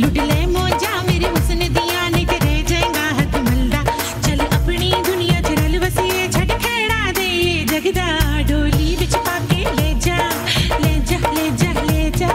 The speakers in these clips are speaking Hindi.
लुट ले मौजा मेरे हुस्न दिया नहीं ते रह जाएगा हद मलदा चल अपनी दुनिया च रल वसीए छड़ खेड़ा दे जगदा डोली विच पाके ले जा ले जा ले जा ले जा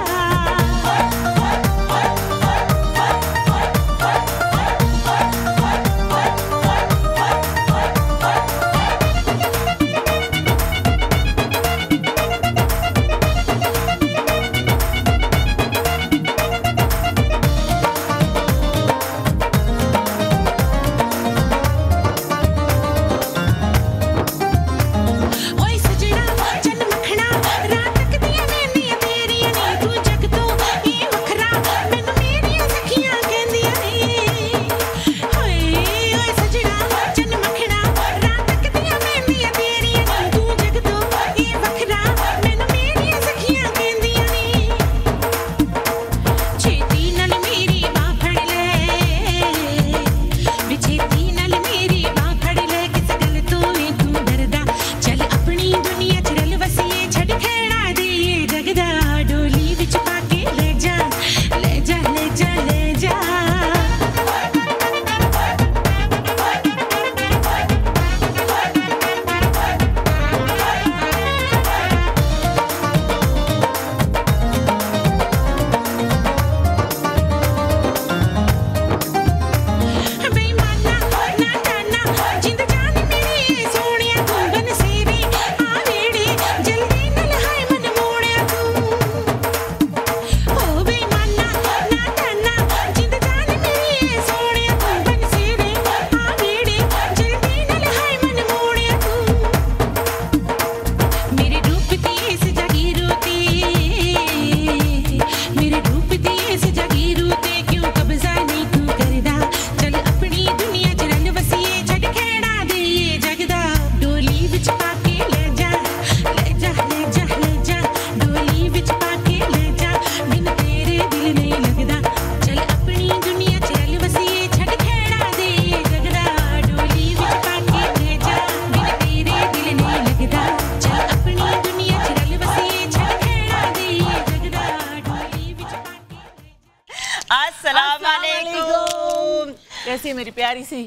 कैसी है मेरी प्यारी सी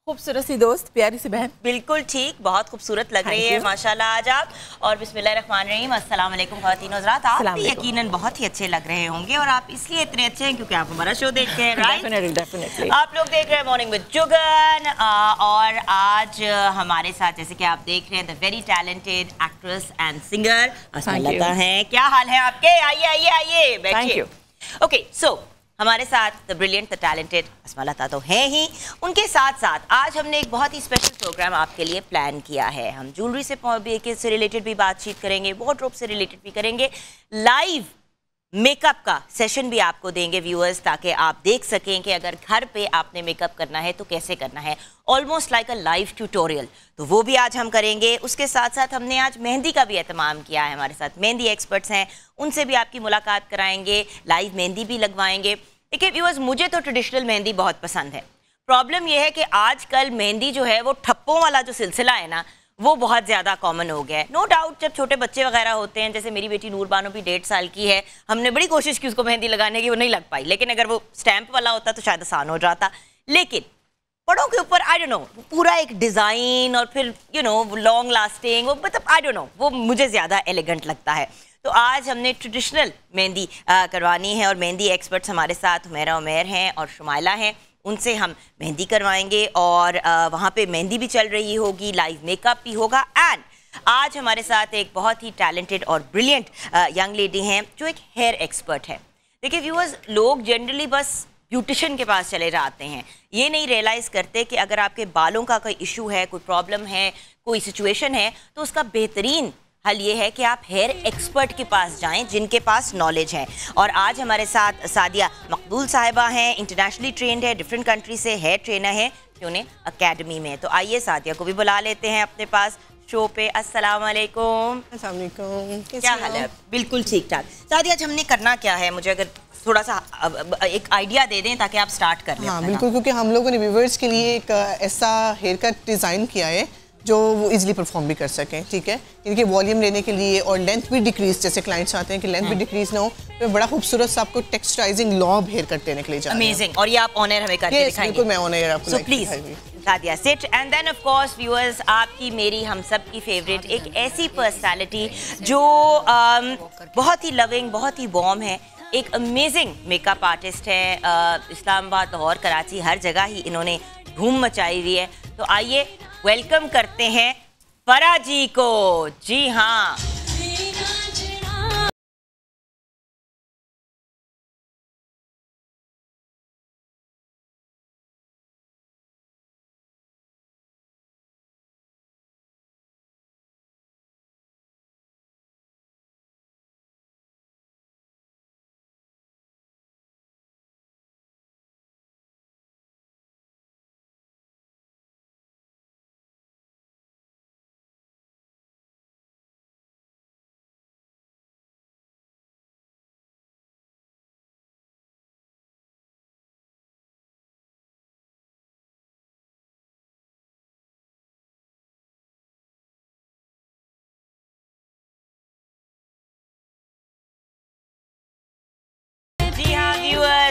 खूबसूरत सी दोस्त, प्यारी सी बहन? बिल्कुल ठीक, बहुत खूबसूरत लग रही है माशाल्लाह आज आप। और बिस्मिल्लाहिर्रहमानिर्रहीम, अस्सलाम वालेकुम ख़वातीन और हज़रात। आप भी यकीनन बहुत ही अच्छे लग रहे होंगे और आप इसलिए इतने अच्छे हैं क्योंकि आप हमारा शो देखते हैं, राइट? डेफिनेटली। आप लोग देख रहे हैं मॉर्निंग विद जुगन और आज हमारे साथ जैसे कि आप देख रहे हैं the very talented actress and singer Asmalata हैं। क्या हाल है आपके? आइए आइए आइए बैठिए। ओके, सो हमारे साथ द ब्रिलियंट द टैलेंटेड अस्मालता तो है ही, उनके साथ साथ आज हमने एक बहुत ही स्पेशल प्रोग्राम आपके लिए प्लान किया है। हम ज्वेलरी से रिलेटेड भी बातचीत करेंगे, वार्डरोब से रिलेटेड भी करेंगे, लाइव मेकअप का सेशन भी आपको देंगे व्यूअर्स, ताकि आप देख सकें कि अगर घर पे आपने मेकअप करना है तो कैसे करना है, almost like a live tutorial. तो वो भी आज हम करेंगे। उसके साथ साथ हमने आज मेहंदी का भी एहतमाम किया है, हमारे साथ मेहंदी एक्सपर्ट्स हैं, उनसे भी आपकी मुलाकात कराएंगे, लाइव मेहंदी भी लगवाएंगे। देखिए व्यूअर्स, मुझे तो ट्रेडिशनल मेहंदी बहुत पसंद है। प्रॉब्लम यह है कि आजकल मेहंदी जो है वो ठप्पों वाला जो सिलसिला है ना, वो बहुत ज़्यादा कॉमन हो गया है। नो डाउट जब छोटे बच्चे वगैरह होते हैं, जैसे मेरी बेटी नूर बानो भी 1.5 साल की है, हमने बड़ी कोशिश की उसको मेहंदी लगाने की, वो नहीं लग पाई। लेकिन अगर वो स्टैंप वाला होता तो शायद आसान हो जाता। लेकिन बड़ों के ऊपर आई डोंट नो, पूरा एक डिज़ाइन और फिर यू नो लॉन्ग लास्टिंग, वो मतलब आई डोंट नो, वो मुझे ज़्यादा एलिगेंट लगता है। तो आज हमने ट्रेडिशनल मेहंदी करवानी है और मेहंदी एक्सपर्ट्स हमारे साथ हुमैरा उमैर हैं और शुमाइला हैं, उनसे हम मेहंदी करवाएंगे और वहाँ पे मेहंदी भी चल रही होगी, लाइव मेकअप भी होगा। एंड आज हमारे साथ एक बहुत ही टैलेंटेड और ब्रिलियंट यंग लेडी हैं जो एक हेयर एक्सपर्ट है। देखिए व्यूअर्स, लोग जनरली बस ब्यूटिशियन के पास चले जाते हैं, ये नहीं रियलाइज़ करते कि अगर आपके बालों का कोई इशू है, कोई प्रॉब्लम है, कोई सिचुएशन है, तो उसका बेहतरीन हल ये है कि आप हेयर एक्सपर्ट के पास जाएं जिनके पास नॉलेज है। और आज हमारे साथ सादिया मकबूल साहिबा हैं, इंटरनेशनली ट्रेंड है, डिफरेंट कंट्री से हेयर ट्रेनर है, उन्हें अकेडमी में। तो आइए सादिया को भी बुला लेते हैं अपने पास शो पे। अस्सलाम वालेकुम। अस्सलाम वालेकुम, क्या हाल है? बिल्कुल ठीक ठाक। सादिया, आज हमने करना क्या है, मुझे अगर थोड़ा सा एक आइडिया दे दें ताकि आप स्टार्ट कर लें। हाँ बिल्कुल, क्योंकि हम लोगों ने व्यूअर्स के लिए एक ऐसा हेयर कट डिज़ाइन किया है जो वो इजीली परफॉर्म भी कर सकें, ठीक है। इनके वॉल्यूम लेने के लिए और लेंथ भी डिक्रीज, जैसे क्लाइंट्स आते हैं कि लेंथ भी डिक्रीज ना हो, तो बड़ा खूबसूरत सा आपको टेक्सचराइजिंग लॉब हेयर कट देने के लिए जा रहे हैं। अमेजिंग। और ये आप ऑनर हमें करके दिखाएंगे। बिल्कुल, मैं ऑनर आपको so please Sadia sit. And then of course viewers, आपकी मेरी हम सब की फेवरेट एक ऐसी पर्सनालिटी जो बहुत ही लविंग, बहुत ही वार्म है, एक अमेजिंग मेकअप आर्टिस्ट है। इस्लामाबाद, लाहौर, कराची, हर जगह ही इन्होंने धूम मचाई हुई है। तो आइए वेलकम करते हैं फरा जी को। जी हाँ,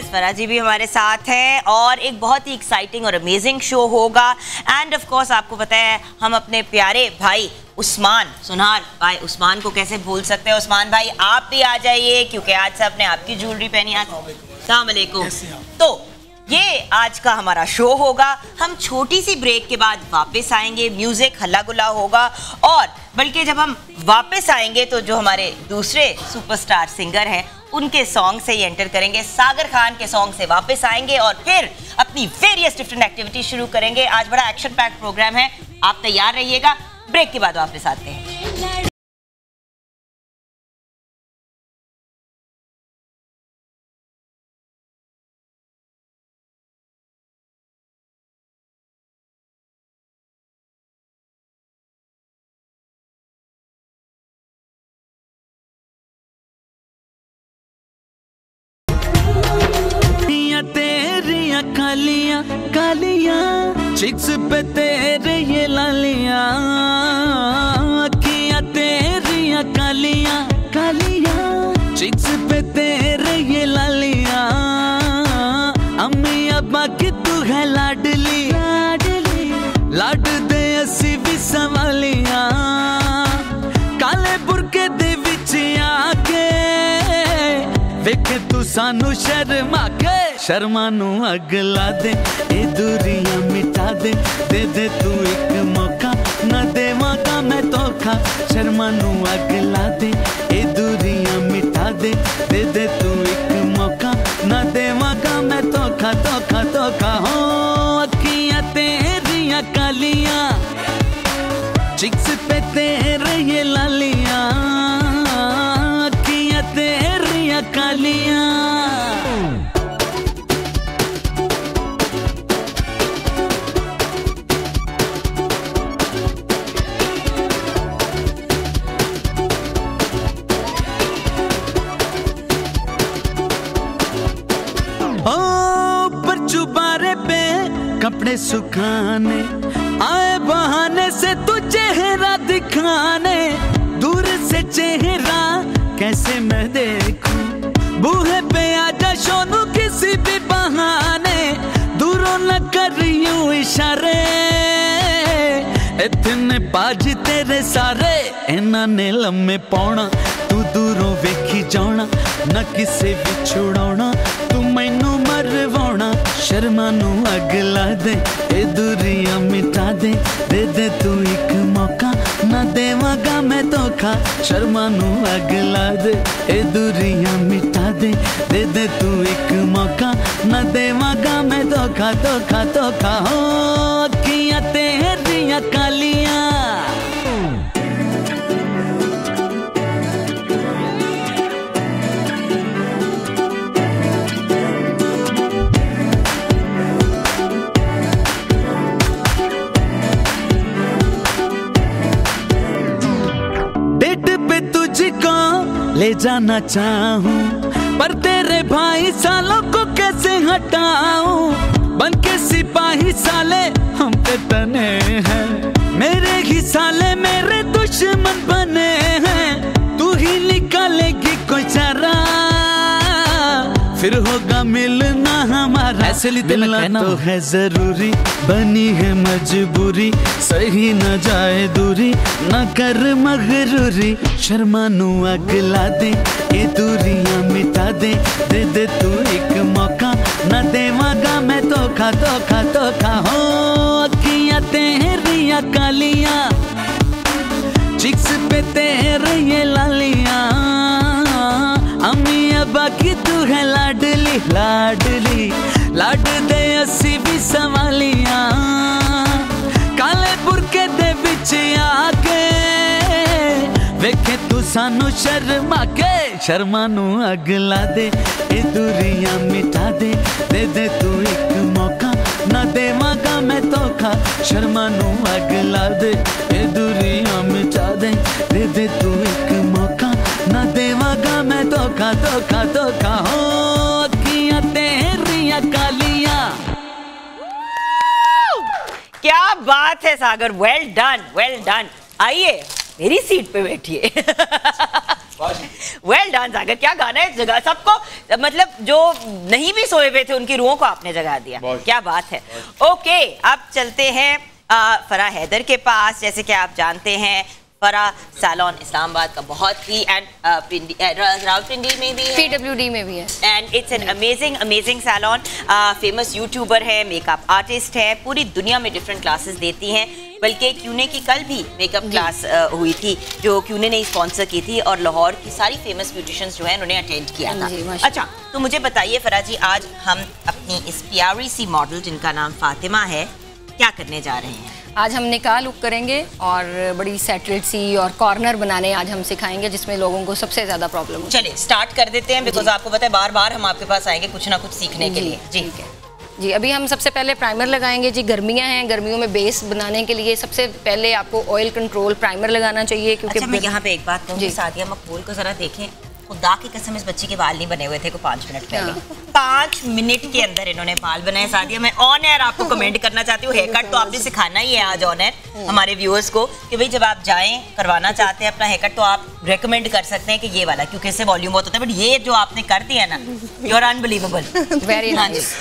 फरा जी भी हमारे साथ हैं और एक बहुत ही एक्साइटिंग और अमेजिंग शो होगा। एंड ऑफ कोर्स आपको पता है हम अपने प्यारे भाई उस्मान, सुनार भाई उस्मान को कैसे भूल सकते हैं। उस्मान भाई आप भी आ जाइए, क्योंकि आज सबने आपकी ज्वेलरी पहनी। अस्सलाम वालेकुम। तो ये आज का हमारा शो होगा। हम छोटी सी ब्रेक के बाद वापस आएंगे, म्यूजिक हल्ला गुल्ला होगा, और बल्कि जब हम वापस आएंगे तो जो हमारे दूसरे सुपरस्टार सिंगर हैं उनके सॉन्ग से ही एंटर करेंगे। सागर खान के सॉन्ग से वापस आएंगे और फिर अपनी वेरियस डिफरेंट एक्टिविटी शुरू करेंगे। आज बड़ा एक्शन पैक्ड प्रोग्राम है, आप तैयार रहिएगा। ब्रेक के बाद वापस आते हैं। कालियां कालियां चिक्स पे तेरे ये लालियां, अखियां तेरियां कालियां कालियां चिक्स पे तेरे ये लालियां, अम्मी अब्बा की तू है लाडली लाडली, लाड दे असी भी संभालियां, काले बुरके दे विच आके वेखे तू सानू शर्मा के, शर्मा नू अग ला दे, ए दूरियां मिटा दे, दे दे तू एक मौका, न देवांगा मैं धोखा, शर्मा नू अग ला दे, ए दूरियां मिटा दे, दे दे तू एक मौका, न देवांगा मैं धोखा धोखा धोखा। हो अखियां तेरियां कालियां चिक्स पे तेरे ये लालियां, अखियां तेरियां कालियां। कपड़े सुखाने आए बहाने से तू चेहरा दिखाने, दूर से चेहरा कैसे मैं देखूं, बूहे पे आजा शोनू किसी भी बहाने, दूरों न करियूं इशारे, इतने बाज तेरे सारे, इन्हां ने लम्मे पाउणा, तू दूरों वेखी जाना, न किसे भी छुड़ाउणा, तू मैनू मरवाउणा, शर्मा नू अग ला दे, ए दूरियां मिटा दे, दे दे तू एक मौका, न देवांगा मैं धोखा, शर्मा नू अग ला दे, ए दूरियां मिटा दे, दे दे तू एक मौका, न देवांगा मैं धोखा धोखा धोखा। हो अखियां तेरियां कालियां ले जाना चाहूं, पर तेरे भाई सालों को कैसे हटाऊं, बन के सिपाही साले हम पे तने हैं, मेरे ही साले मेरे दुश्मन बने हैं, तू ही निकालेगी कोई चारा, फिर होगा मिलना हमारा। ऐसे मिलना तो है जरूरी, बनी है मजबूरी, सही न जाए दूरी, न कर मगरूरी। शर्मानू अग ला दे, ये दूरियां मिटा दे, दे दे तू एक मौका, न देवांगा मैं धोखा धोखा धोखा। हो अखियां तेरियां कालियां, चिक्स पे तेरे ये लालियां, अम्मी अब्बा की तू है लाडली लाडली, लाड दे असी भी संभालियां, काले बुरके दे विच आके वेखे तू सानू शर्मा के। शर्मानू अग ला दे, ये दूरियां मिटा दे, दे दे तू एक मौका, ना देवांगा मैं धोखा। शर्मानू अग ला दे, ये दूरियां मिटा दे, दे दे तू एक मौका, ना देवांगा मैं धोखा धोखा धोखा। हो अखियां तेरियां कालियां। क्या बात है सागर, वेल डन वेल डन। आइए मेरी सीट पे बैठिए। वेल डन सागर, क्या गाना है। जगह सबको, मतलब जो नहीं भी सोए हुए थे उनकी रूहों को आपने जगा दिया। क्या बात है। ओके, अब चलते हैं फराह हैदर के पास। जैसे कि आप जानते हैं फराह सैलून इस्लामाबाद का बहुत ही, एंड रावलपिंडी में भी है, PWD में भी है, and it's an amazing salon. Famous YouTuber है, मेकअप आर्टिस्ट है, पूरी दुनिया में डिफरेंट क्लासेस देती हैं। बल्कि क्यूने की कल भी मेकअप क्लास हुई थी जो क्यूने ने स्पॉन्सर की थी, और लाहौर की सारी फेमस ब्यूटिशियंस जो है उन्होंने अटेंड किया था। अच्छा, तो मुझे बताइए फराह जी, आज हम अपनी इस प्यारी सी मॉडल जिनका नाम फातिमा है, क्या करने जा रहे हैं? आज हम निकाह लुक करेंगे और बड़ी सेटल्ड सी और कॉर्नर बनाने आज हम सिखाएंगे, जिसमें लोगों को सबसे ज़्यादा प्रॉब्लम हो। चलिए स्टार्ट कर देते हैं, बिकॉज आपको पता है बार बार हम आपके पास आएंगे कुछ ना कुछ सीखने के लिए। जी ठीक है जी। अभी हम सबसे पहले प्राइमर लगाएंगे जी। गर्मियां हैं, गर्मियों में बेस बनाने के लिए सबसे पहले आपको ऑयल कंट्रोल प्राइमर लगाना चाहिए, क्योंकि अच्छा, मैं यहाँ पे एक बात कहूँ, सादिया मकबूल को जरा देखें, खुदा की कसम इस बच्ची के बाल नहीं बने हुए थे को 5 मिनट पहले। 5 मिनट के अंदर इन्होंने बाल बनाए। सादिया, मैं ऑन एयर आपको कमेंट करना चाहती हूँ, हेयर कट तो आपने सिखाना ही है आज ऑन एयर हमारे व्यूअर्स को, कि भाई जब आप जाएं करवाना चाहते हैं अपना हेयर कट तो आप रेकमेंड कर सकते हैं कि ये वाला, क्योंकि इससे वॉल्यूम बहुत होता है। बट ये जो आपने कर दिया ना, you are unbelievable. Very nice.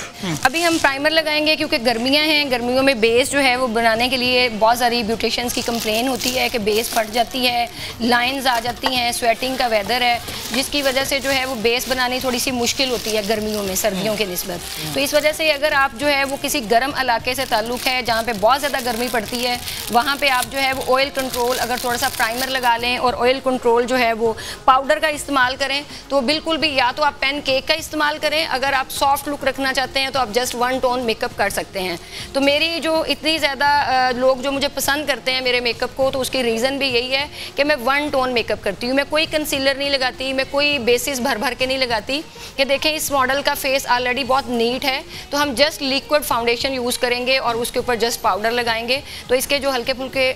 अभी हम प्राइमर लगाएंगे क्योंकि गर्मियां हैं, गर्मियों में बेस जो है वो बनाने के लिए बहुत सारी ब्यूटिशियंस की कंप्लेन होती है कि बेस फट जाती है, लाइंस आ जाती हैं, स्वेटिंग का वेदर है, जिसकी वजह से जो है वो बेस बनानी थोड़ी सी मुश्किल होती है गर्मियों में सर्दियों के निस्बत। तो इस वजह से अगर आप जो है वो किसी गर्म इलाके से ताल्लुक़ है जहाँ पे बहुत ज़्यादा गर्मी पड़ती है, वहाँ पे आप जो है वो ऑयल कंट्रोल अगर थोड़ा सा प्राइमर लगा लें और ऑयल कंट्रोल जो है वो पाउडर का इस्तेमाल करें तो बिल्कुल भी, या तो आप पेन केक का इस्तेमाल करें, अगर आप सॉफ्ट लुक रखना चाहते हैं तो आप जस्ट 1 टोन मेकअप कर सकते हैं। तो मेरी जो इतनी ज़्यादा लोग जो मुझे पसंद करते हैं मेरे मेकअप को, तो उसकी रीज़न भी यही है कि मैं 1 टोन मेकअप करती हूँ। मैं कोई कंसीलर नहीं लगाती, मैं कोई बेसिस भर भर के नहीं लगाती। कि देखें इस मॉडल का फेस ऑलरेडी बहुत नीट है, तो हम जस्ट लिक्विड फाउंडेशन यूज़ करेंगे और उसके ऊपर जस्ट पाउडर लगाएंगे, तो इसके जो हल्के फुल्के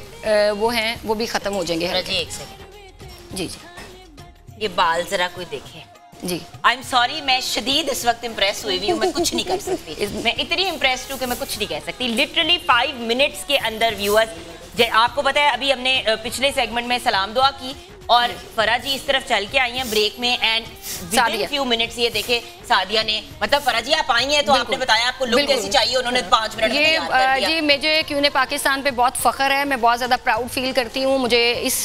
वो हैं वो भी ख़त्म हो जाएंगे। जी एक सेकंड, जी जी, ये बाल जरा कोई देखे जी। आई एम सॉरी, मैं शदीद इस वक्त इम्प्रेस हुई हुई हूँ, मैं कुछ नहीं कर सकती। मैं इतनी इम्प्रेस्ड हूँ कि मैं कुछ नहीं कह सकती। लिटरली 5 मिनट्स के अंदर व्यूअर्स, आपको पता है अभी हमने पिछले सेगमेंट में सलाम दुआ की और फराह जी इस तरफ चल के आई हैं ब्रेक में, एंड विदिन फ्यू मिनट्स ये देखे सादिया ने, मतलब फराह जी आप आई हैं तो आपने बताया आपको लुक कैसी चाहिए, उन्होंने 5 मिनट में तैयार कर दिया। जी मुझे क्यूने पाकिस्तान पे बहुत फ़ख्र है, मैं बहुत ज़्यादा प्राउड फील करती हूँ। मुझे इस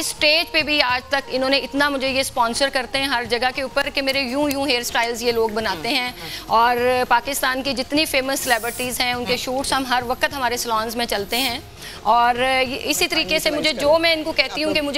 स्टेज पे भी आज तक इन्होंने इतना मुझे ये स्पॉन्सर करते हैं हर जगह के ऊपर कि मेरे यूं हेयर स्टाइल्स ये लोग बनाते हैं, और पाकिस्तान की जितनी फेमस सेलिब्रिटीज़ हैं उनके शूट्स हम हर वक्त हमारे सलॉन्स में चलते हैं। और इसी तरीके से मुझे जो मैं इनको कहती हूँ कि मुझे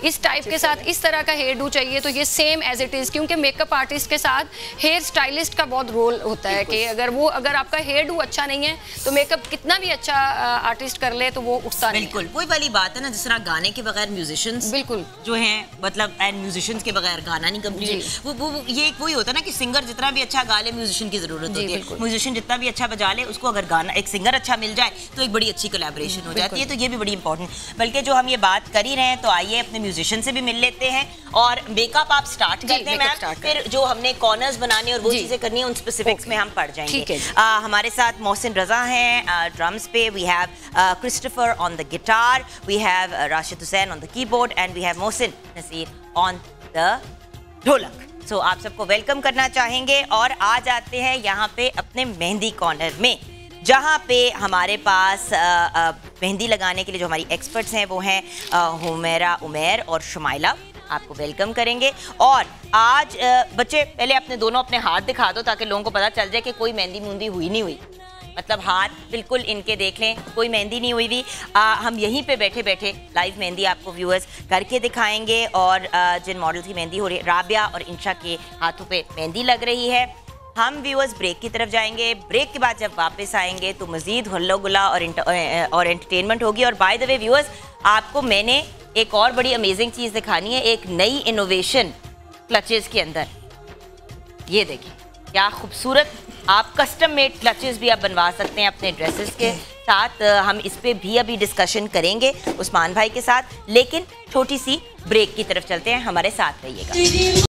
इस टाइप के साथ इस तरह का हेयर डू चाहिए, तो ये सेम एज इट इज़, क्योंकि मेकअप आर्टिस्ट के साथ हेयर स्टाइलिस्ट का बहुत रोल होता है कि अगर आपका हेयर डू अच्छा नहीं है तो मेकअप कितना भी अच्छा आर्टिस्ट कर ले तो वो उठता नहीं। बिल्कुल वही वाली बात है ना, जिस तरह गाने के बगैर म्यूजिशियंस बिल्कुल जो हैं, मतलब एंड म्यूजिशियंस के बगैर गाना नहीं कंप्लीट। वो ये वही होता है ना कि सिंगर जितना भी अच्छा गा ले म्यूजिशियन की जरूरत होती है, म्यूजिशियन जितना भी अच्छा बजा ले उसको अगर गाना एक सिंगर अच्छा मिल जाए तो एक बड़ी अच्छी कोलैबोरेशन हो जाती है। तो ये भी बड़ी इंपॉर्टेंट, बल्कि जो हम ये बात कर ही रहे हैं तो आइए अपने म्यूजिशियन से भी मिल लेते हैं और मेकअप आप स्टार्ट करते हैं मैम, फिर जो हमने कॉर्नर्स बनाने और वो चीजें करनी है उन स्पेसिफिक्स में हम पढ़ जाएंगे। हमारे साथ मोहसिन रजा हैं ड्रम्स पे, we have Christopher on the guitar, we have Rashid Hussain on the keyboard and we have Mohsin Naseer on the dholak. So आप सबको वेलकम करना चाहेंगे और आ जाते हैं यहाँ पे अपने मेहंदी कॉर्नर में, जहाँ पे हमारे पास मेहंदी लगाने के लिए जो हमारी एक्सपर्ट्स हैं वो हैं हुमैरा उमैर और शुमाइला। आपको वेलकम करेंगे। और आज बच्चे पहले अपने दोनों अपने हाथ दिखा दो ताकि लोगों को पता चल जाए कि कोई मेहंदी मुंदी हुई नहीं हुई, मतलब हाथ बिल्कुल इनके देख लें, कोई मेहंदी नहीं हुई हुई। हम यहीं पे बैठे बैठे लाइव मेहंदी आपको व्यूअर्स करके दिखाएंगे और जिन मॉडल की मेहंदी हो रही है, राबिया और इंशा के हाथों पे मेहंदी लग रही है। हम व्यूअर्स ब्रेक की तरफ जाएंगे, ब्रेक के बाद जब वापस आएंगे तो मज़ीद हल्ला गुल्ला और एंटरटेनमेंट होगी। और बाय द वे व्यूअर्स, आपको मैंने एक और बड़ी अमेजिंग चीज़ दिखानी है, एक नई इनोवेशन क्लचेस के अंदर। ये देखिए क्या खूबसूरत, आप कस्टम मेड क्लचेस भी आप बनवा सकते हैं अपने ड्रेसेस के साथ। हम इस पे भी अभी डिस्कशन करेंगे उस्मान भाई के साथ, लेकिन छोटी सी ब्रेक की तरफ चलते हैं, हमारे साथ रहिएगा।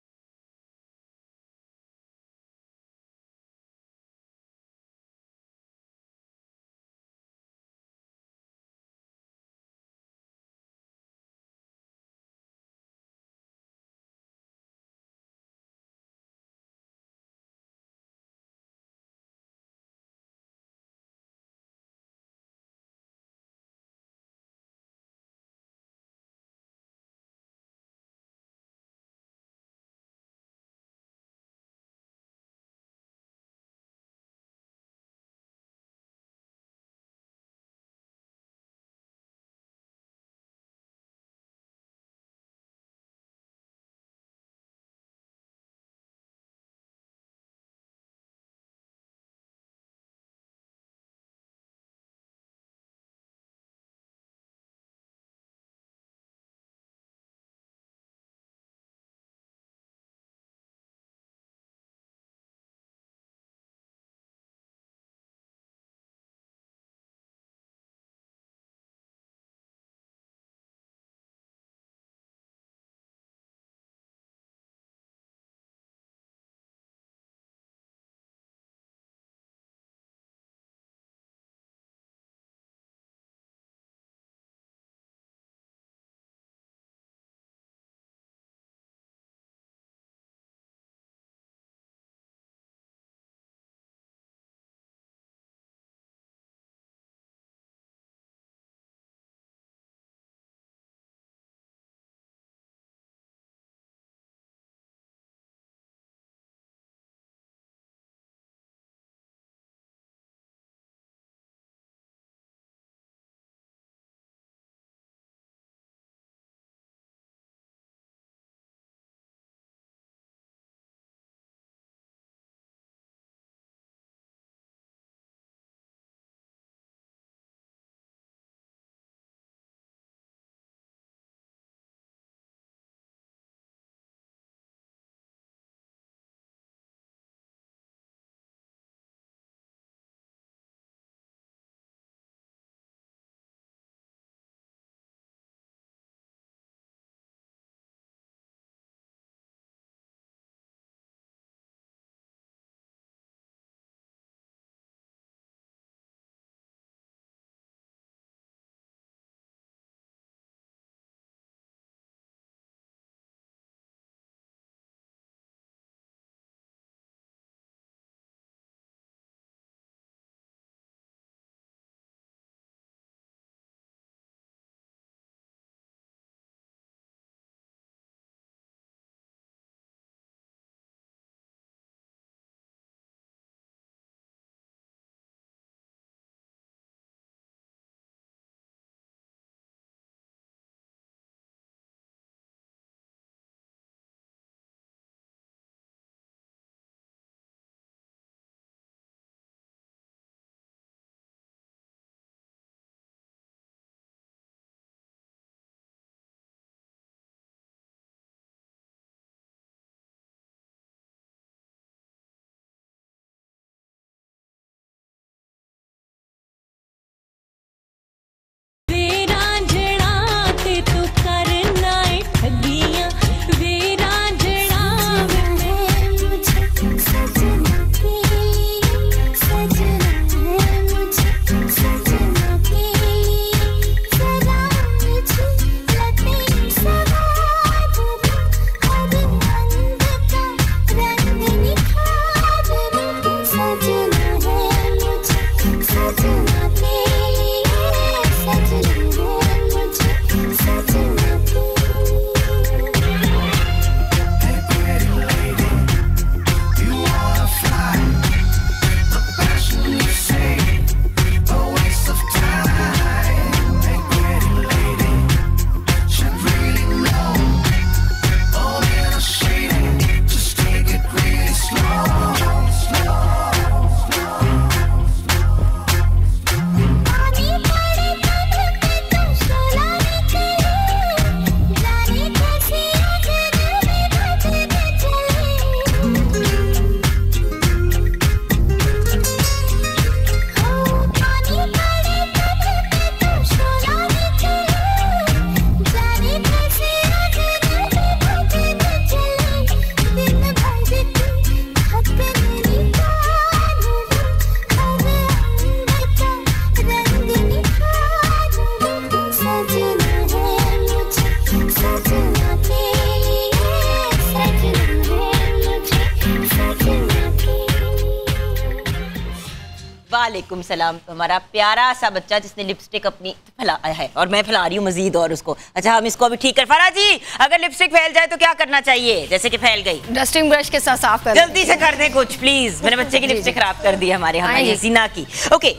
वालेकुम सलाम। हमारा प्यारा सा बच्चा जिसने लिपस्टिक अपनी फैलाया है और मैं फैला रही हूँ मजीद और उसको। अच्छा हम इसको अभी ठीक कर। फरा जी अगर लिपस्टिक फैल जाए तो क्या करना चाहिए? जैसे कि फैल गई, डस्टिंग ब्रश के साथ साफ कर जल्दी से कर दें कुछ प्लीज। मेरे बच्चे की लिपस्टिक खराब कर दी हमारी हसीना की। ओके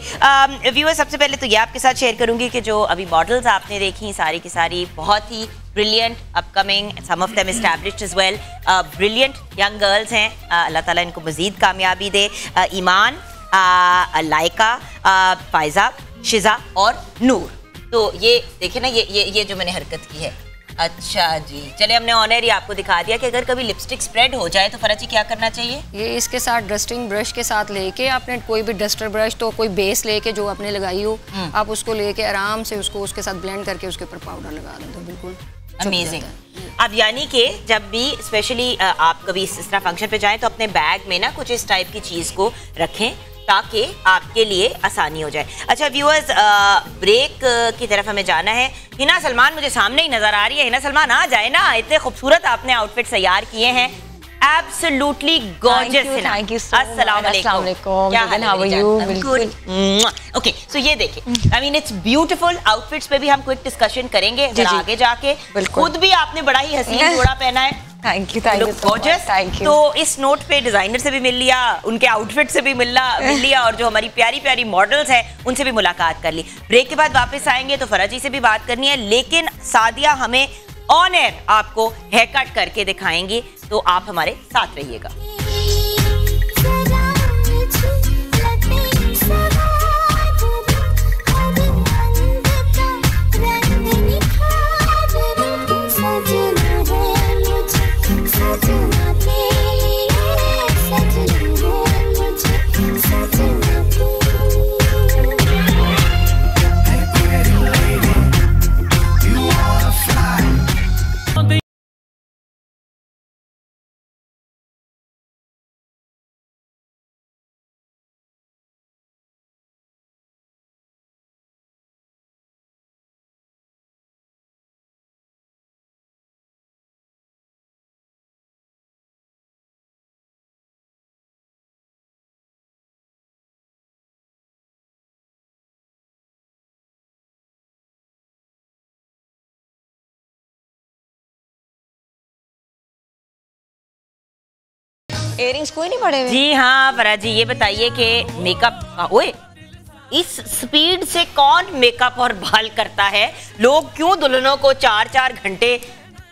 व्यूअर, सबसे पहले तो ये आपके साथ शेयर करूंगी कि जो अभी मॉडल्स आपने देखी सारी की सारी बहुत ही brilliant, upcoming, some of them established as well, brilliant young girls हैं। अल्लाह ताला इनको मजीद कामयाबी दे। ईमान, लाइका, फायजा, शिजा और नूर। तो ये देखिए ना, ये जो मैंने हरकत की है। अच्छा जी, चले हमने ऑनर ही आपको दिखा दिया कि अगर कभी लिपस्टिक स्प्रेड हो जाए तो फराजी क्या करना चाहिए? ये इसके साथ डस्टिंग ब्रश के साथ लेके आपने कोई भी डस्टर ब्रश, तो कोई बेस लेके जो आपने लगाई हो आप उसको लेके आराम से उसको उसके साथ ब्लेंड करके उसके ऊपर पाउडर लगा दें तो बिल्कुल अमेजिंग। अब यानी कि जब भी स्पेशली आप कभी इस तरह फंक्शन पे जाएं तो अपने बैग में ना कुछ इस टाइप की चीज़ को रखें ताकि आपके लिए आसानी हो जाए। अच्छा व्यूअर्स, ब्रेक की तरफ हमें जाना है। हिना सलमान मुझे सामने ही नजर आ रही है। हिना सलमान आ जाए ना, इतने खूबसूरत आपने आउटफिट तैयार किए हैं। Absolutely gorgeous. Thank you so much. Assalamualaikum. How are you? Good. Okay, so ये देखिए, I mean it's beautiful. Outfits पे भी हम क्विक डिस्कशन करेंगे जरा आगे जाके। खुद भी आपने बड़ा ही हसीन जोड़ा पहना है। Thank you gorgeous. Thank you. तो इस नोट पे डिजाइनर से भी मिल लिया, उनके आउटफिट से भी मिल लिया और जो हमारी प्यारी प्यारी मॉडल्स हैं उनसे भी मुलाकात कर ली। ब्रेक के बाद वापस आएंगे तो फराजी से भी बात करनी है, लेकिन सादिया हमें ऑन एयर आपको हेयर कट करके दिखाएंगी, तो आप हमारे साथ रहिएगा। इयरिंग्स कोई नहीं पड़े हुए? जी हाँ फरा जी, ये बताइए कि मेकअप, ओए इस स्पीड से कौन मेकअप और बाल करता है? लोग क्यों दुल्हनों को 4-4 घंटे,